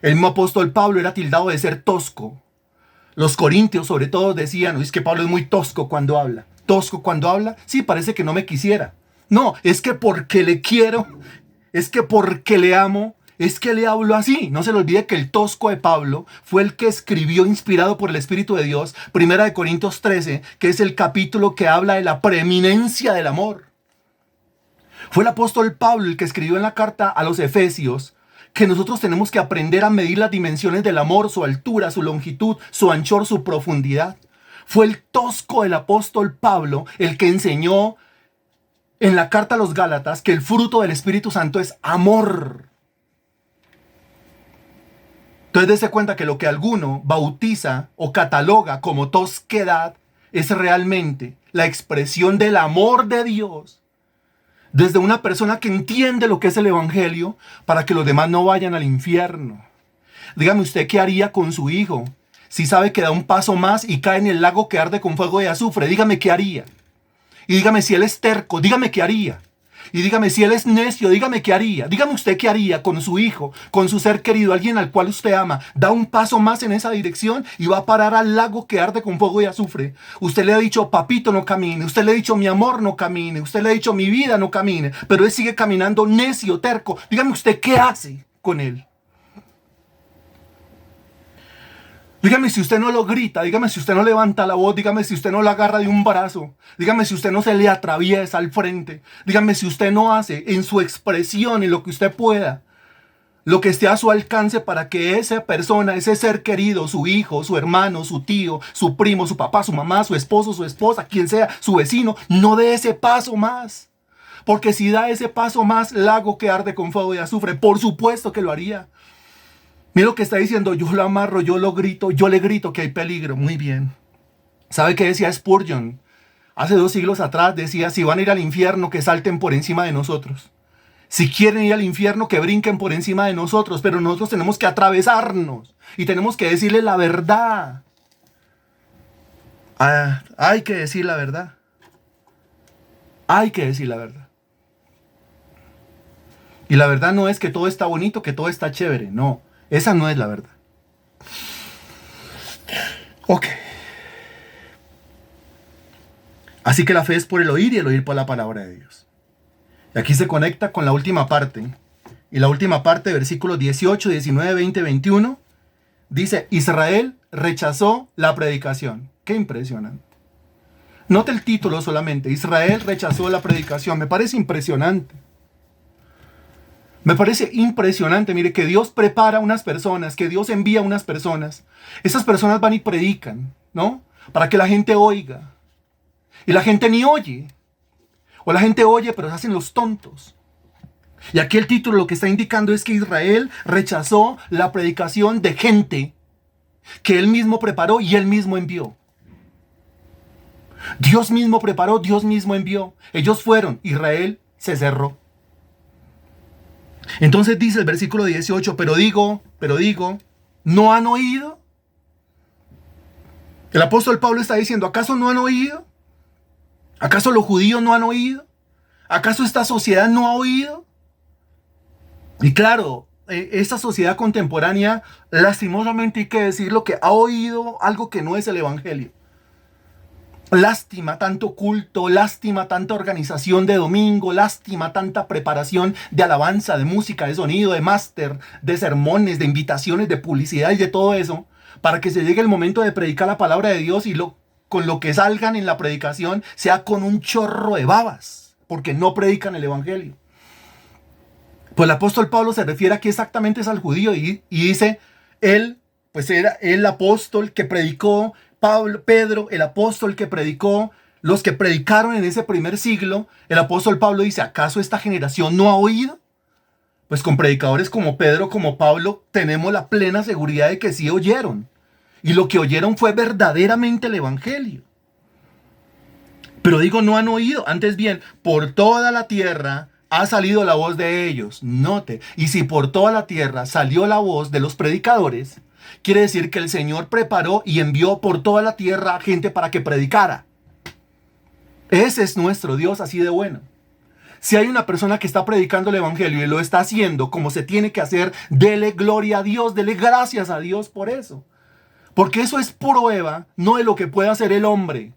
El mismo apóstol Pablo era tildado de ser tosco. Los corintios sobre todo decían, es que Pablo es muy tosco cuando habla. ¿Tosco cuando habla? Sí, parece que no me quisiera. No, es que porque le quiero, es que porque le amo, es que le hablo así. No se le olvide que el tosco de Pablo fue el que escribió, inspirado por el Espíritu de Dios, 1 Corintios 13, que es el capítulo que habla de la preeminencia del amor. Fue el apóstol Pablo el que escribió en la carta a los Efesios que nosotros tenemos que aprender a medir las dimensiones del amor, su altura, su longitud, su anchor, su profundidad. Fue el tosco del apóstol Pablo el que enseñó en la carta a los Gálatas que el fruto del Espíritu Santo es amor. Entonces dése cuenta que lo que alguno bautiza o cataloga como tosquedad es realmente la expresión del amor de Dios desde una persona que entiende lo que es el evangelio para que los demás no vayan al infierno. Dígame usted qué haría con su hijo si sabe que da un paso más y cae en el lago que arde con fuego y azufre. Dígame qué haría. Y dígame si él es terco, dígame qué haría. Y dígame si él es necio, dígame qué haría. Dígame usted qué haría con su hijo, con su ser querido, alguien al cual usted ama. Da un paso más en esa dirección y va a parar al lago que arde con fuego y azufre. Usted le ha dicho, papito, no camine. Usted le ha dicho, mi amor, no camine. Usted le ha dicho, mi vida, no camine. Pero él sigue caminando necio, terco. Dígame usted qué hace con él. Dígame si usted no lo grita, dígame si usted no levanta la voz, dígame si usted no lo agarra de un brazo, dígame si usted no se le atraviesa al frente, dígame si usted no hace en su expresión, en lo que usted pueda, lo que esté a su alcance para que esa persona, ese ser querido, su hijo, su hermano, su tío, su primo, su papá, su mamá, su esposo, su esposa, quien sea, su vecino, no dé ese paso más. Porque si da ese paso más, lago que arde con fuego y azufre, por supuesto que lo haría. Mira lo que está diciendo, yo lo amarro, yo lo grito, yo le grito que hay peligro. Muy bien. ¿Sabe qué decía Spurgeon? hace 2 siglos atrás decía, si van a ir al infierno, que salten por encima de nosotros. Si quieren ir al infierno, que brinquen por encima de nosotros, pero nosotros tenemos que atravesarnos y tenemos que decirle la verdad. Hay que decir la verdad. Hay que decir la verdad. Y la verdad no es que todo está bonito, que todo está chévere. No, esa no es la verdad. Ok. Así que la fe es por el oír y el oír por la palabra de Dios. Y aquí se conecta con la última parte. Y la última parte, versículos 18, 19, 20, 21, dice, Israel rechazó la predicación. Qué impresionante. Note el título solamente, Israel rechazó la predicación. Me parece impresionante. Me parece impresionante, mire, que Dios prepara unas personas, que Dios envía unas personas. Esas personas van y predican, ¿no? Para que la gente oiga. Y la gente ni oye. O la gente oye, pero se hacen los tontos. Y aquí el título lo que está indicando es que Israel rechazó la predicación de gente que él mismo preparó y él mismo envió. Dios mismo preparó, Dios mismo envió. Ellos fueron, Israel se cerró. Entonces dice el versículo 18, pero digo, ¿no han oído? El apóstol Pablo está diciendo, ¿acaso no han oído? ¿Acaso los judíos no han oído? ¿Acaso esta sociedad no ha oído? Y claro, esta sociedad contemporánea, lastimosamente hay que decirlo, que ha oído algo que no es el evangelio. Lástima tanto culto, lástima tanta organización de domingo, lástima tanta preparación de alabanza, de música, de sonido, de máster, de sermones, de invitaciones, de publicidad y de todo eso, para que se llegue el momento de predicar la palabra de Dios y con lo que salgan en la predicación sea con un chorro de babas, porque no predican el evangelio. Pues el apóstol Pablo se refiere aquí exactamente al judío y dice, él, pues era el apóstol que predicó, Pedro, el apóstol que predicó, los que predicaron en ese primer siglo. El apóstol Pablo dice, ¿acaso esta generación no ha oído? Pues con predicadores como Pedro, como Pablo, tenemos la plena seguridad de que sí oyeron. Y lo que oyeron fue verdaderamente el evangelio. Pero digo, no han oído. Antes bien, por toda la tierra ha salido la voz de ellos. Note, y si por toda la tierra salió la voz de los predicadores, quiere decir que el Señor preparó y envió por toda la tierra gente para que predicara. Ese es nuestro Dios así de bueno. Si hay una persona que está predicando el evangelio y lo está haciendo como se tiene que hacer, dele gloria a Dios, dele gracias a Dios por eso. Porque eso es prueba no de lo que puede hacer el hombre.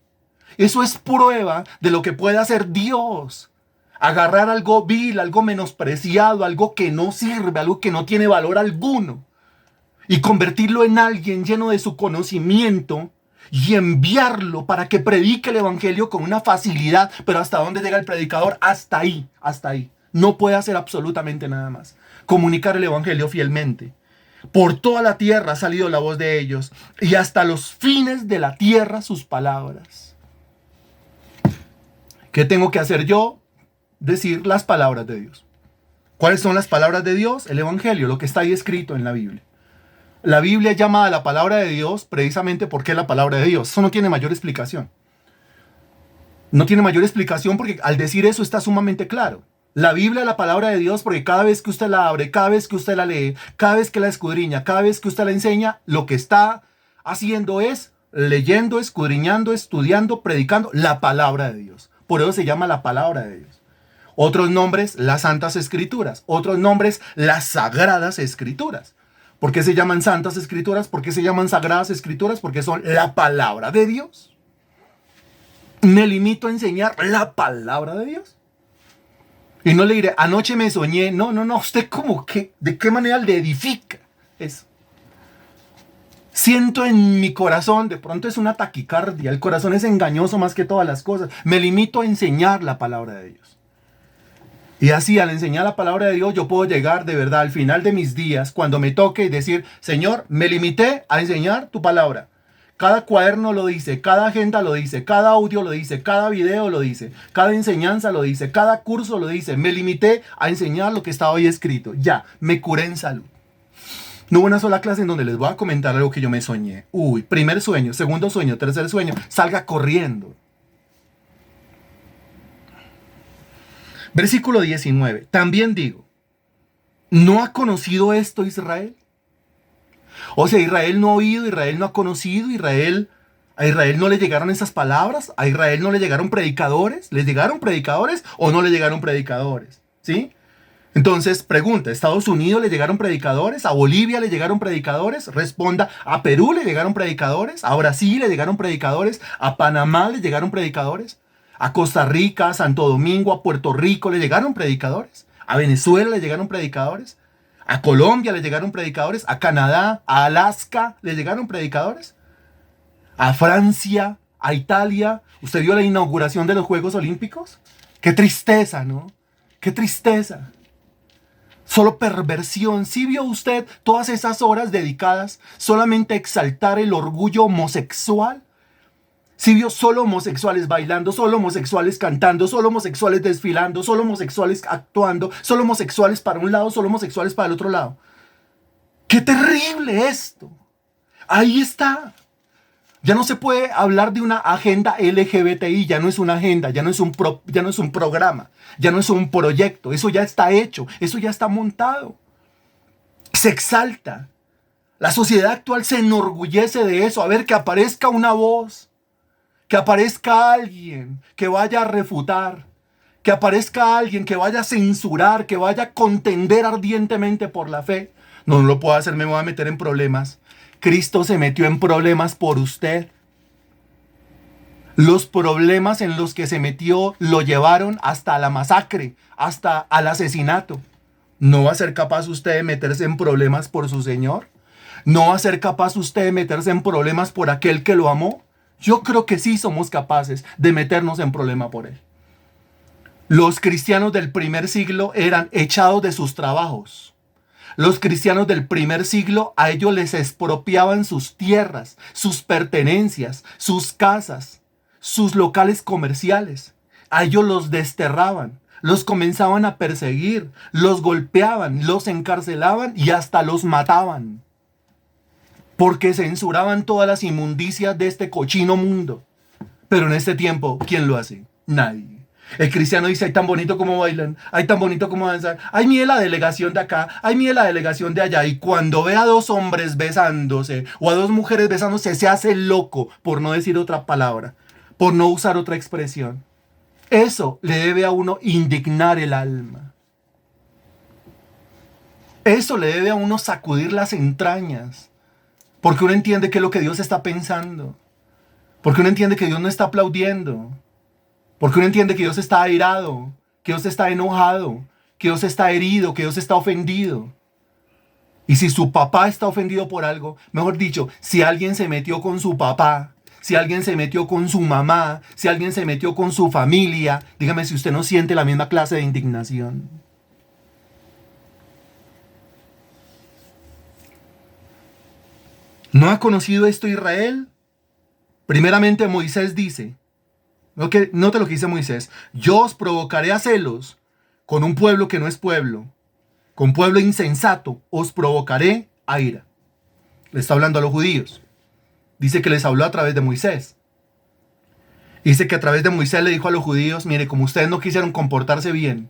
Eso es prueba de lo que puede hacer Dios. Agarrar algo vil, algo menospreciado, algo que no sirve, algo que no tiene valor alguno, y convertirlo en alguien lleno de su conocimiento y enviarlo para que predique el evangelio con una facilidad. Pero ¿hasta dónde llega el predicador? Hasta ahí, hasta ahí. No puede hacer absolutamente nada más. Comunicar el evangelio fielmente. Por toda la tierra ha salido la voz de ellos, y hasta los fines de la tierra sus palabras. ¿Qué tengo que hacer yo? Decir las palabras de Dios. ¿Cuáles son las palabras de Dios? El evangelio, lo que está ahí escrito en la Biblia. La Biblia llama a la palabra de Dios precisamente porque es la palabra de Dios. Eso no tiene mayor explicación. No tiene mayor explicación porque al decir eso está sumamente claro. La Biblia es la palabra de Dios porque cada vez que usted la abre, cada vez que usted la lee, cada vez que la escudriña, cada vez que usted la enseña, lo que está haciendo es leyendo, escudriñando, estudiando, predicando la palabra de Dios. Por eso se llama la palabra de Dios. Otros nombres, las Santas Escrituras. Otros nombres, las Sagradas Escrituras. ¿Por qué se llaman Santas Escrituras? ¿Por qué se llaman Sagradas Escrituras? Porque son la palabra de Dios. Me limito a enseñar la palabra de Dios. Y no le diré, anoche me soñé. No. ¿Usted cómo qué? ¿De qué manera le edifica eso? Siento en mi corazón, de pronto es una taquicardia. El corazón es engañoso más que todas las cosas. Me limito a enseñar la palabra de Dios. Y así, al enseñar la palabra de Dios, yo puedo llegar de verdad al final de mis días, cuando me toque, y decir, Señor, me limité a enseñar tu palabra. Cada cuaderno lo dice, cada agenda lo dice, cada audio lo dice, cada video lo dice, cada enseñanza lo dice, cada curso lo dice. Me limité a enseñar lo que estaba ahí escrito. Ya, me curé en salud. No hubo una sola clase en donde les voy a comentar algo que yo me soñé. Primer sueño, segundo sueño, tercer sueño, salga corriendo. Versículo 19. También digo, ¿no ha conocido esto Israel? O sea, Israel no ha oído, Israel no ha conocido, a Israel no le llegaron esas palabras, a Israel no le llegaron predicadores, ¿les llegaron predicadores o no le llegaron predicadores? ¿Sí? Entonces, pregunta, ¿a Estados Unidos le llegaron predicadores? ¿A Bolivia le llegaron predicadores? Responda, ¿a Perú le llegaron predicadores? ¿A Brasil le llegaron predicadores? ¿A Panamá le llegaron predicadores? ¿A Costa Rica, a Santo Domingo, a Puerto Rico le llegaron predicadores? ¿A Venezuela le llegaron predicadores? ¿A Colombia le llegaron predicadores? ¿A Canadá, a Alaska le llegaron predicadores? ¿A Francia, a Italia? ¿Usted vio la inauguración de los Juegos Olímpicos? ¡Qué tristeza!, ¿no? ¡Qué tristeza! Solo perversión. ¿Sí vio usted todas esas horas dedicadas solamente a exaltar el orgullo homosexual? ¿Sí vio solo homosexuales bailando, solo homosexuales cantando, solo homosexuales desfilando, solo homosexuales actuando, solo homosexuales para un lado, solo homosexuales para el otro lado? ¡Qué terrible esto! Ahí está. Ya no se puede hablar de una agenda LGBTI, ya no es una agenda, ya no es un programa, ya no es un proyecto, eso ya está hecho, eso ya está montado. Se exalta. La sociedad actual se enorgullece de eso, a ver que aparezca una voz, que aparezca alguien que vaya a refutar, que aparezca alguien que vaya a censurar, que vaya a contender ardientemente por la fe. No lo puedo hacer, me voy a meter en problemas. Cristo se metió en problemas por usted. Los problemas en los que se metió lo llevaron hasta la masacre, hasta al asesinato. ¿No va a ser capaz usted de meterse en problemas por su Señor? ¿No va a ser capaz usted de meterse en problemas por aquel que lo amó? Yo creo que sí somos capaces de meternos en problema por él. Los cristianos del primer siglo eran echados de sus trabajos. Los cristianos del primer siglo, a ellos les expropiaban sus tierras, sus pertenencias, sus casas, sus locales comerciales. A ellos los desterraban, los comenzaban a perseguir, los golpeaban, los encarcelaban y hasta los mataban. Porque censuraban todas las inmundicias de este cochino mundo. Pero en este tiempo, ¿quién lo hace? Nadie. El cristiano dice, ay, tan bonito como bailan, ay, tan bonito como danzan, ay, mire la delegación de acá, ay, mire la delegación de allá. Y cuando ve a dos hombres besándose o a dos mujeres besándose, se hace loco, por no decir otra palabra, por no usar otra expresión. Eso le debe a uno indignar el alma. Eso le debe a uno sacudir las entrañas. Porque uno entiende qué es lo que Dios está pensando. Porque uno entiende que Dios no está aplaudiendo. Porque uno entiende que Dios está airado, que Dios está enojado, que Dios está herido, que Dios está ofendido. Y si su papá está ofendido por algo, mejor dicho, si alguien se metió con su papá, si alguien se metió con su mamá, si alguien se metió con su familia, dígame si usted no siente la misma clase de indignación. ¿No ha conocido esto Israel? Primeramente Moisés dice, note lo que dice Moisés, yo os provocaré a celos con un pueblo que no es pueblo, con pueblo insensato, os provocaré a ira. Le está hablando a los judíos. Dice que les habló a través de Moisés. Dice que a través de Moisés le dijo a los judíos, mire, como ustedes no quisieron comportarse bien,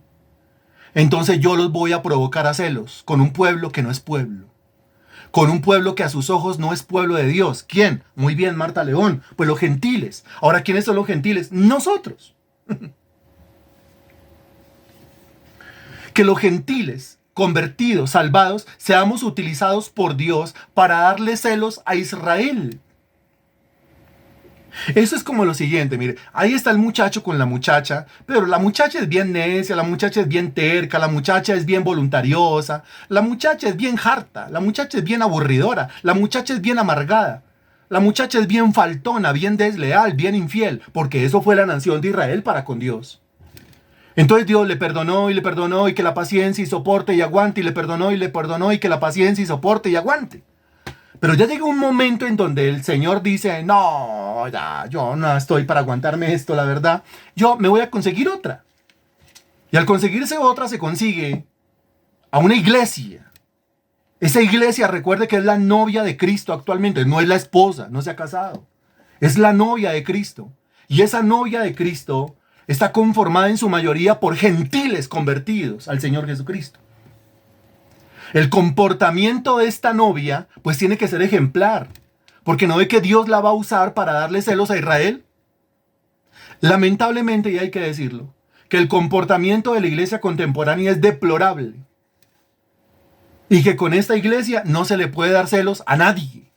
entonces yo los voy a provocar a celos con un pueblo que no es pueblo. Con un pueblo que a sus ojos no es pueblo de Dios. ¿Quién? Muy bien, Marta León. Pues los gentiles. Ahora, ¿quiénes son los gentiles? Nosotros. Que los gentiles, convertidos, salvados, seamos utilizados por Dios para darle celos a Israel. Eso es como lo siguiente, mire, ahí está el muchacho con la muchacha, pero la muchacha es bien necia, la muchacha es bien terca, la muchacha es bien voluntariosa, la muchacha es bien harta, la muchacha es bien aburridora, la muchacha es bien amargada, la muchacha es bien faltona, bien desleal, bien infiel, porque eso fue la nación de Israel para con Dios. Entonces Dios le perdonó y que la paciencia y soporte y aguante, y le perdonó y que la paciencia y soporte y aguante. Pero ya llega un momento en donde el Señor dice, no, ya, yo no estoy para aguantarme esto, la verdad. Yo me voy a conseguir otra. Y al conseguirse otra se consigue a una iglesia. Esa iglesia, recuerde que es la novia de Cristo actualmente. No es la esposa, no se ha casado. Es la novia de Cristo. Y esa novia de Cristo está conformada en su mayoría por gentiles convertidos al Señor Jesucristo. El comportamiento de esta novia pues tiene que ser ejemplar, porque no ve que Dios la va a usar para darle celos a Israel. Lamentablemente, y hay que decirlo, que el comportamiento de la iglesia contemporánea es deplorable y que con esta iglesia no se le puede dar celos a nadie.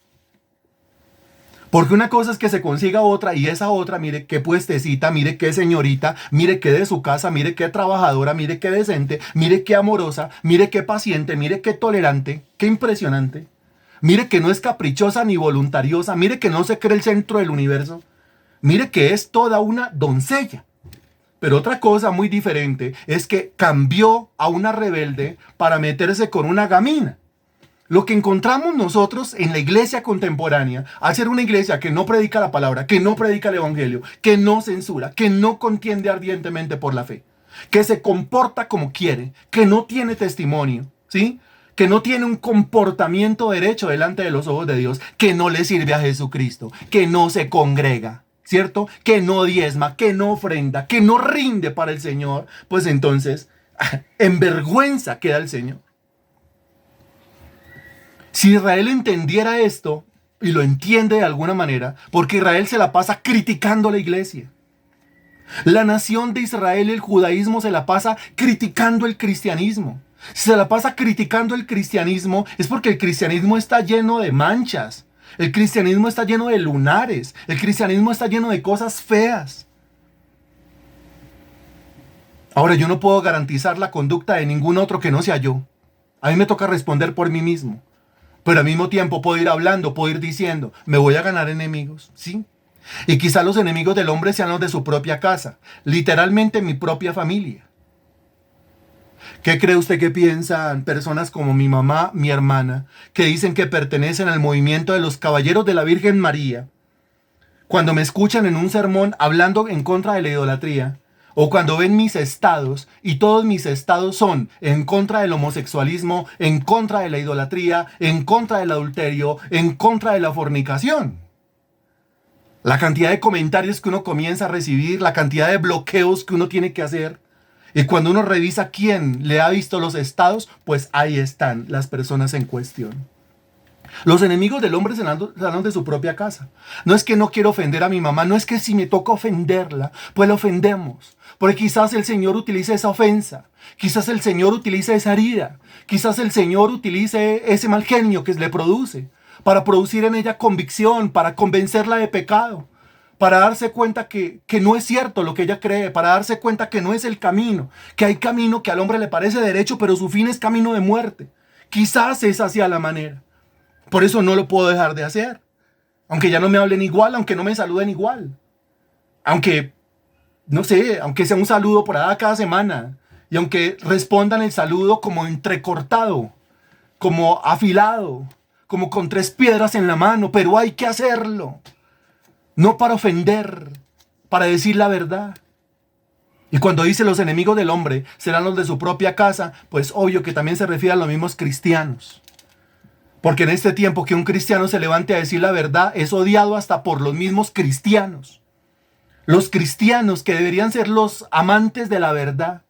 Porque una cosa es que se consiga otra y esa otra, mire qué puestecita, mire qué señorita, mire qué de su casa, mire qué trabajadora, mire qué decente, mire qué amorosa, mire qué paciente, mire qué tolerante, qué impresionante. Mire que no es caprichosa ni voluntariosa, mire que no se cree el centro del universo. Mire que es toda una doncella. Pero otra cosa muy diferente es que cambió a una rebelde para meterse con una gamina. Lo que encontramos nosotros en la iglesia contemporánea, al ser una iglesia que no predica la palabra, que no predica el evangelio, que no censura, que no contiende ardientemente por la fe, que se comporta como quiere, que no tiene testimonio, ¿sí? Que no tiene un comportamiento derecho delante de los ojos de Dios, que no le sirve a Jesucristo, que no se congrega, ¿cierto? Que no diezma, que no ofrenda, que no rinde para el Señor, pues entonces en vergüenza queda el Señor. Si Israel entendiera esto, y lo entiende de alguna manera, porque Israel se la pasa criticando a la iglesia. La nación de Israel, el judaísmo, se la pasa criticando el cristianismo. Si se la pasa criticando el cristianismo, es porque el cristianismo está lleno de manchas. El cristianismo está lleno de lunares. El cristianismo está lleno de cosas feas. Ahora, yo no puedo garantizar la conducta de ningún otro que no sea yo. A mí me toca responder por mí mismo. Pero al mismo tiempo puedo ir hablando, puedo ir diciendo, me voy a ganar enemigos, ¿sí? Y quizá los enemigos del hombre sean los de su propia casa, literalmente mi propia familia. ¿Qué cree usted que piensan personas como mi mamá, mi hermana, que dicen que pertenecen al movimiento de los caballeros de la Virgen María, cuando me escuchan en un sermón hablando en contra de la idolatría? O cuando ven mis estados, y todos mis estados son en contra del homosexualismo, en contra de la idolatría, en contra del adulterio, en contra de la fornicación. La cantidad de comentarios que uno comienza a recibir, la cantidad de bloqueos que uno tiene que hacer. Y cuando uno revisa quién le ha visto los estados, pues ahí están las personas en cuestión. Los enemigos del hombre salen de su propia casa. No es que no quiero ofender a mi mamá, no es que si me toca ofenderla, pues la ofendemos. Porque quizás el Señor utilice esa ofensa, quizás el Señor utilice esa herida, quizás el Señor utilice ese mal genio que le produce, para producir en ella convicción, para convencerla de pecado, para darse cuenta que no es cierto lo que ella cree, para darse cuenta que no es el camino, que hay camino que al hombre le parece derecho, pero su fin es camino de muerte. Quizás esa sea la manera. Por eso no lo puedo dejar de hacer. Aunque ya no me hablen igual, aunque no me saluden igual. Aunque, no sé, aunque sea un saludo por ahí cada semana. Y aunque respondan el saludo como entrecortado, como afilado, como con 3 piedras en la mano. Pero hay que hacerlo. No para ofender, para decir la verdad. Y cuando dice los enemigos del hombre serán los de su propia casa, pues obvio que también se refiere a los mismos cristianos. Porque en este tiempo que un cristiano se levante a decir la verdad es odiado hasta por los mismos cristianos. Los cristianos que deberían ser los amantes de la verdad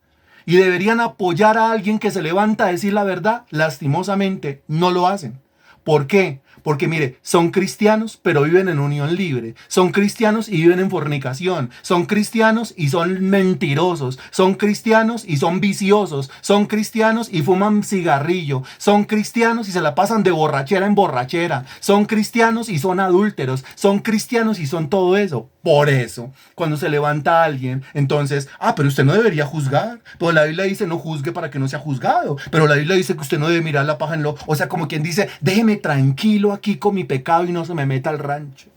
y deberían apoyar a alguien que se levanta a decir la verdad, lastimosamente no lo hacen. ¿Por qué? Porque mire, son cristianos pero viven en unión libre. Son cristianos y viven en fornicación. Son cristianos y son mentirosos. Son cristianos y son viciosos. Son cristianos y fuman cigarrillo. Son cristianos y se la pasan de borrachera en borrachera. Son cristianos y son adúlteros. Son cristianos y son todo eso. Por eso, cuando se levanta alguien, entonces, pero usted no debería juzgar. Pero la Biblia dice no juzgue para que no sea juzgado. Pero la Biblia dice que usted no debe mirar la paja en lo... O sea, como quien dice, déjeme tranquilo aquí con mi pecado y no se me meta al rancho.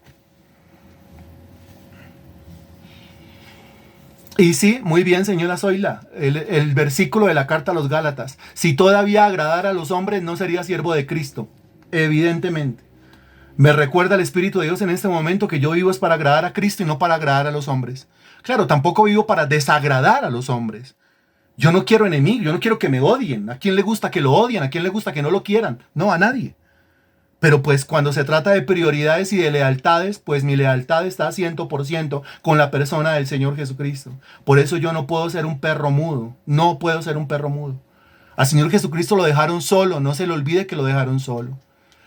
Y sí, muy bien, señora Zoila, el versículo de la carta a los Gálatas. Si todavía agradara a los hombres, no sería siervo de Cristo. Evidentemente. Me recuerda el Espíritu de Dios en este momento que yo vivo es para agradar a Cristo y no para agradar a los hombres. Claro, tampoco vivo para desagradar a los hombres. Yo no quiero enemigos, yo no quiero que me odien. ¿A quién le gusta que lo odien? ¿A quién le gusta que no lo quieran? No, a nadie. Pero pues cuando se trata de prioridades y de lealtades, pues mi lealtad está 100% con la persona del Señor Jesucristo. Por eso yo no puedo ser un perro mudo. No puedo ser un perro mudo. Al Señor Jesucristo lo dejaron solo. No se le olvide que lo dejaron solo.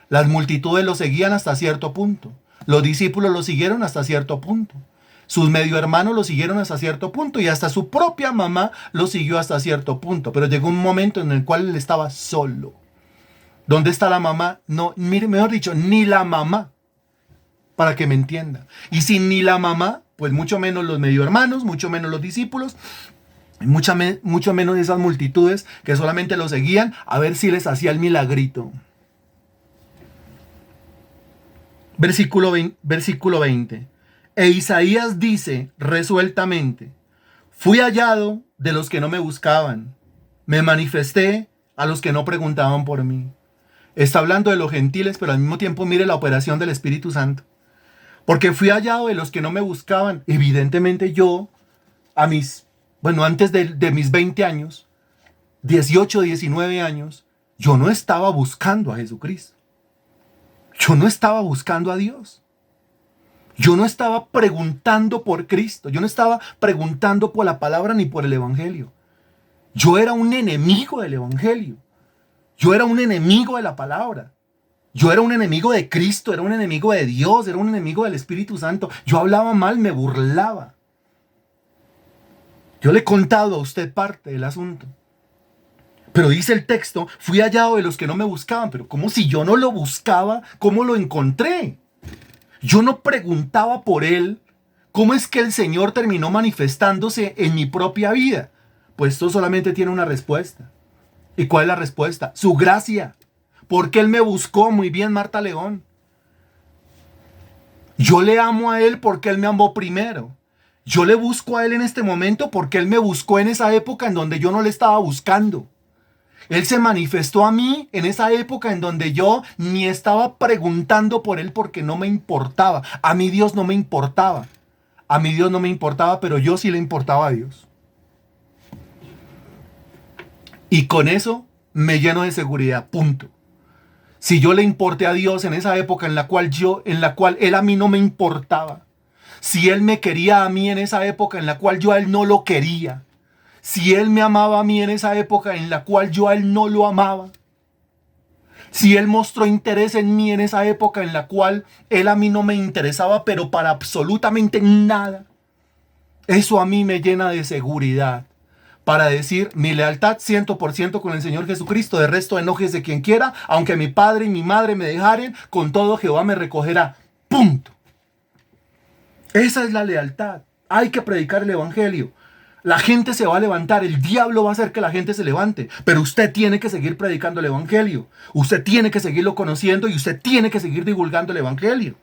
Las multitudes lo seguían hasta cierto punto. Los discípulos lo siguieron hasta cierto punto. Sus medio hermanos lo siguieron hasta cierto punto y hasta su propia mamá lo siguió hasta cierto punto. Pero llegó un momento en el cual él estaba solo. ¿Dónde está la mamá? No, mire, mejor dicho, ni la mamá, para que me entienda. Y sin ni la mamá, pues mucho menos los medio hermanos, mucho menos los discípulos, mucho menos esas multitudes que solamente lo seguían a ver si les hacía el milagrito. Versículo 20. E Isaías dice resueltamente: fui hallado de los que no me buscaban, me manifesté a los que no preguntaban por mí. Está hablando de los gentiles, pero al mismo tiempo mire la operación del Espíritu Santo. Porque fui hallado de los que no me buscaban. Evidentemente yo, antes de mis 20 años, 18, 19 años, yo no estaba buscando a Jesucristo. Yo no estaba buscando a Dios. Yo no estaba preguntando por Cristo. Yo no estaba preguntando por la palabra ni por el Evangelio. Yo era un enemigo del Evangelio. Yo era un enemigo de la palabra. Yo era un enemigo de Cristo, era un enemigo de Dios, era un enemigo del Espíritu Santo. Yo hablaba mal, me burlaba. Yo le he contado a usted parte del asunto. Pero dice el texto, fui hallado de los que no me buscaban. Pero ¿cómo si yo no lo buscaba? ¿Cómo lo encontré? Yo no preguntaba por él. ¿Cómo es que el Señor terminó manifestándose en mi propia vida? Pues esto solamente tiene una respuesta. ¿Y cuál es la respuesta? Su gracia. Porque Él me buscó. Muy bien, Marta León. Yo le amo a Él porque Él me amó primero. Yo le busco a Él en este momento porque Él me buscó en esa época en donde yo no le estaba buscando. Él se manifestó a mí en esa época en donde yo ni estaba preguntando por Él porque no me importaba. A mí Dios no me importaba. A mí Dios no me importaba, pero yo sí le importaba a Dios. Y con eso me lleno de seguridad, punto. Si yo le importé a Dios en esa época en la cual Él a mí no me importaba. Si Él me quería a mí en esa época en la cual yo a Él no lo quería. Si Él me amaba a mí en esa época en la cual yo a Él no lo amaba. Si Él mostró interés en mí en esa época en la cual Él a mí no me interesaba, pero para absolutamente nada. Eso a mí me llena de seguridad. Para decir mi lealtad 100% con el Señor Jesucristo. De resto enójese quien quiera. Aunque mi padre y mi madre me dejaren, con todo Jehová me recogerá. Punto. Esa es la lealtad. Hay que predicar el Evangelio. La gente se va a levantar. El diablo va a hacer que la gente se levante. Pero usted tiene que seguir predicando el Evangelio. Usted tiene que seguirlo conociendo y usted tiene que seguir divulgando el Evangelio.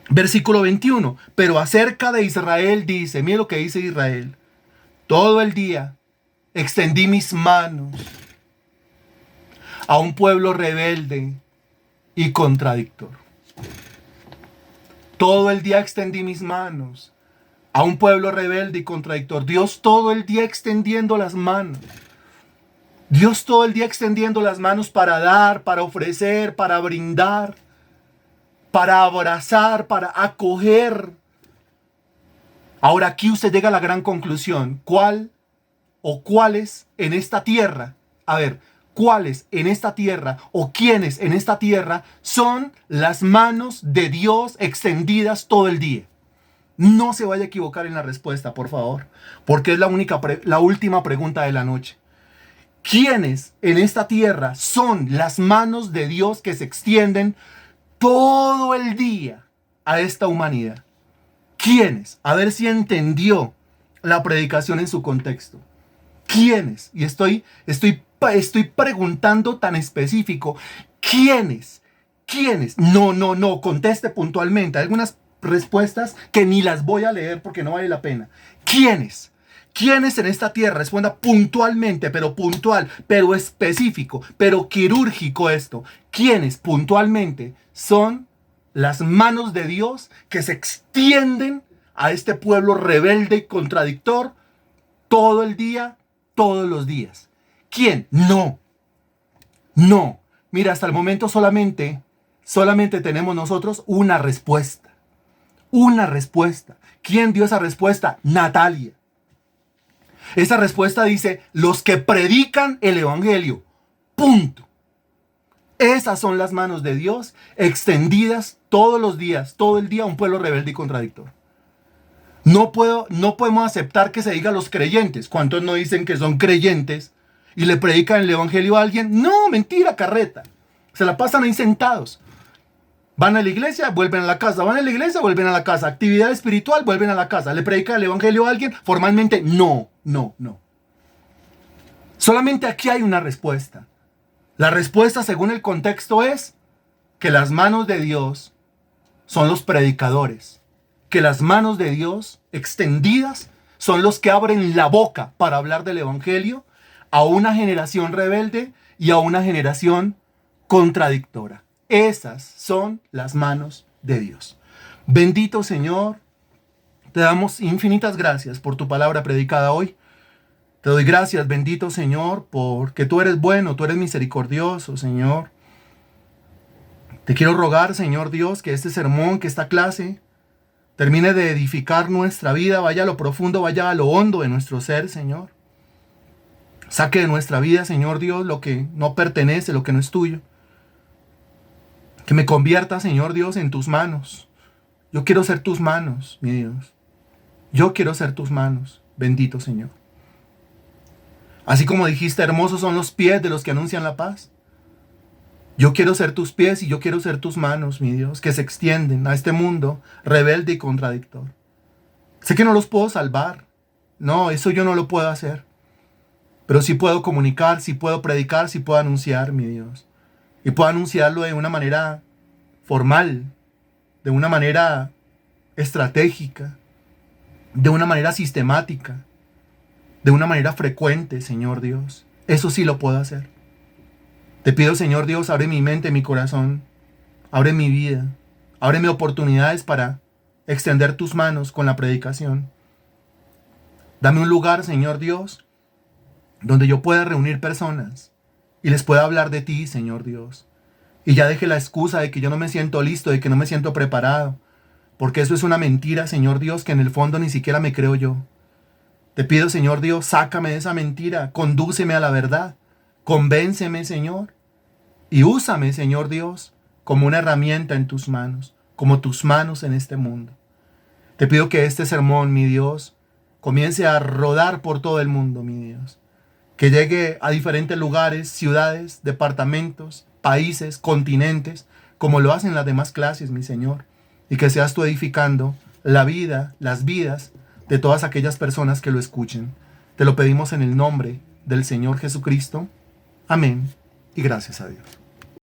Versículo 21. Pero acerca de Israel dice, mire lo que dice Israel. Todo el día extendí mis manos a un pueblo rebelde y contradictor. Todo el día extendí mis manos a un pueblo rebelde y contradictor. Dios todo el día extendiendo las manos. Dios todo el día extendiendo las manos para dar, para ofrecer, para brindar, para abrazar, para acoger. Ahora aquí usted llega a la gran conclusión. ¿Cuál o cuáles en esta tierra? A ver, ¿cuáles en esta tierra o quiénes en esta tierra son las manos de Dios extendidas todo el día? No se vaya a equivocar en la respuesta, por favor, porque es la última pregunta de la noche. ¿Quiénes en esta tierra son las manos de Dios que se extienden todo el día a esta humanidad? ¿Quiénes? A ver si entendió la predicación en su contexto. ¿Quiénes? Y estoy preguntando tan específico. ¿Quiénes? ¿Quiénes? No, conteste puntualmente. Hay algunas respuestas que ni las voy a leer porque no vale la pena. ¿Quiénes? ¿Quiénes en esta tierra? Responda puntualmente, pero puntual, pero específico, pero quirúrgico esto. ¿Quiénes puntualmente son las manos de Dios que se extienden a este pueblo rebelde y contradictor todo el día, todos los días? ¿Quién? No, mira, hasta el momento solamente tenemos nosotros una respuesta. Una respuesta. ¿Quién dio esa respuesta? Natalia. Esa respuesta dice, los que predican el evangelio. Punto. Esas son las manos de Dios extendidas todos los días, todo el día a un pueblo rebelde y contradictor. No podemos aceptar que se diga los creyentes. ¿Cuántos no dicen que son creyentes y le predican el evangelio a alguien? No, mentira, carreta. Se la pasan ahí sentados. Van a la iglesia, vuelven a la casa. Van a la iglesia, vuelven a la casa. Actividad espiritual, vuelven a la casa. ¿Le predican el evangelio a alguien? Formalmente, no. Solamente aquí hay una respuesta. La respuesta, según el contexto, es que las manos de Dios son los predicadores. Que las manos de Dios extendidas son los que abren la boca para hablar del evangelio a una generación rebelde y a una generación contradictora. Esas son las manos de Dios. Bendito Señor, te damos infinitas gracias por tu palabra predicada hoy. Te doy gracias, bendito Señor, porque tú eres bueno, tú eres misericordioso, Señor. Te quiero rogar, Señor Dios, que este sermón, que esta clase termine de edificar nuestra vida, vaya a lo profundo, vaya a lo hondo de nuestro ser, Señor. Saque de nuestra vida, Señor Dios, lo que no pertenece, lo que no es tuyo. Que me convierta, Señor Dios, en tus manos. Yo quiero ser tus manos, mi Dios. Yo quiero ser tus manos, bendito Señor. Así como dijiste, hermosos son los pies de los que anuncian la paz. Yo quiero ser tus pies y yo quiero ser tus manos, mi Dios, que se extienden a este mundo rebelde y contradictor. Sé que no los puedo salvar. No, eso yo no lo puedo hacer. Pero sí puedo comunicar, sí puedo predicar, sí puedo anunciar, mi Dios. Y puedo anunciarlo de una manera formal, de una manera estratégica, de una manera sistemática, de una manera frecuente, Señor Dios. Eso sí lo puedo hacer. Te pido, Señor Dios, abre mi mente, mi corazón, abre mi vida, ábreme oportunidades para extender tus manos con la predicación. Dame un lugar, Señor Dios, donde yo pueda reunir personas y les pueda hablar de ti, Señor Dios. Y ya deje la excusa de que yo no me siento listo, de que no me siento preparado, porque eso es una mentira, Señor Dios, que en el fondo ni siquiera me creo yo. Te pido, Señor Dios, sácame de esa mentira, condúceme a la verdad, convénceme, Señor, y úsame, Señor Dios, como una herramienta en tus manos, como tus manos en este mundo. Te pido que este sermón, mi Dios, comience a rodar por todo el mundo, mi Dios. Que llegue a diferentes lugares, ciudades, departamentos, países, continentes, como lo hacen las demás clases, mi Señor. Y que seas tú edificando la vida, las vidas de todas aquellas personas que lo escuchen. Te lo pedimos en el nombre del Señor Jesucristo. Amén. Y gracias a Dios.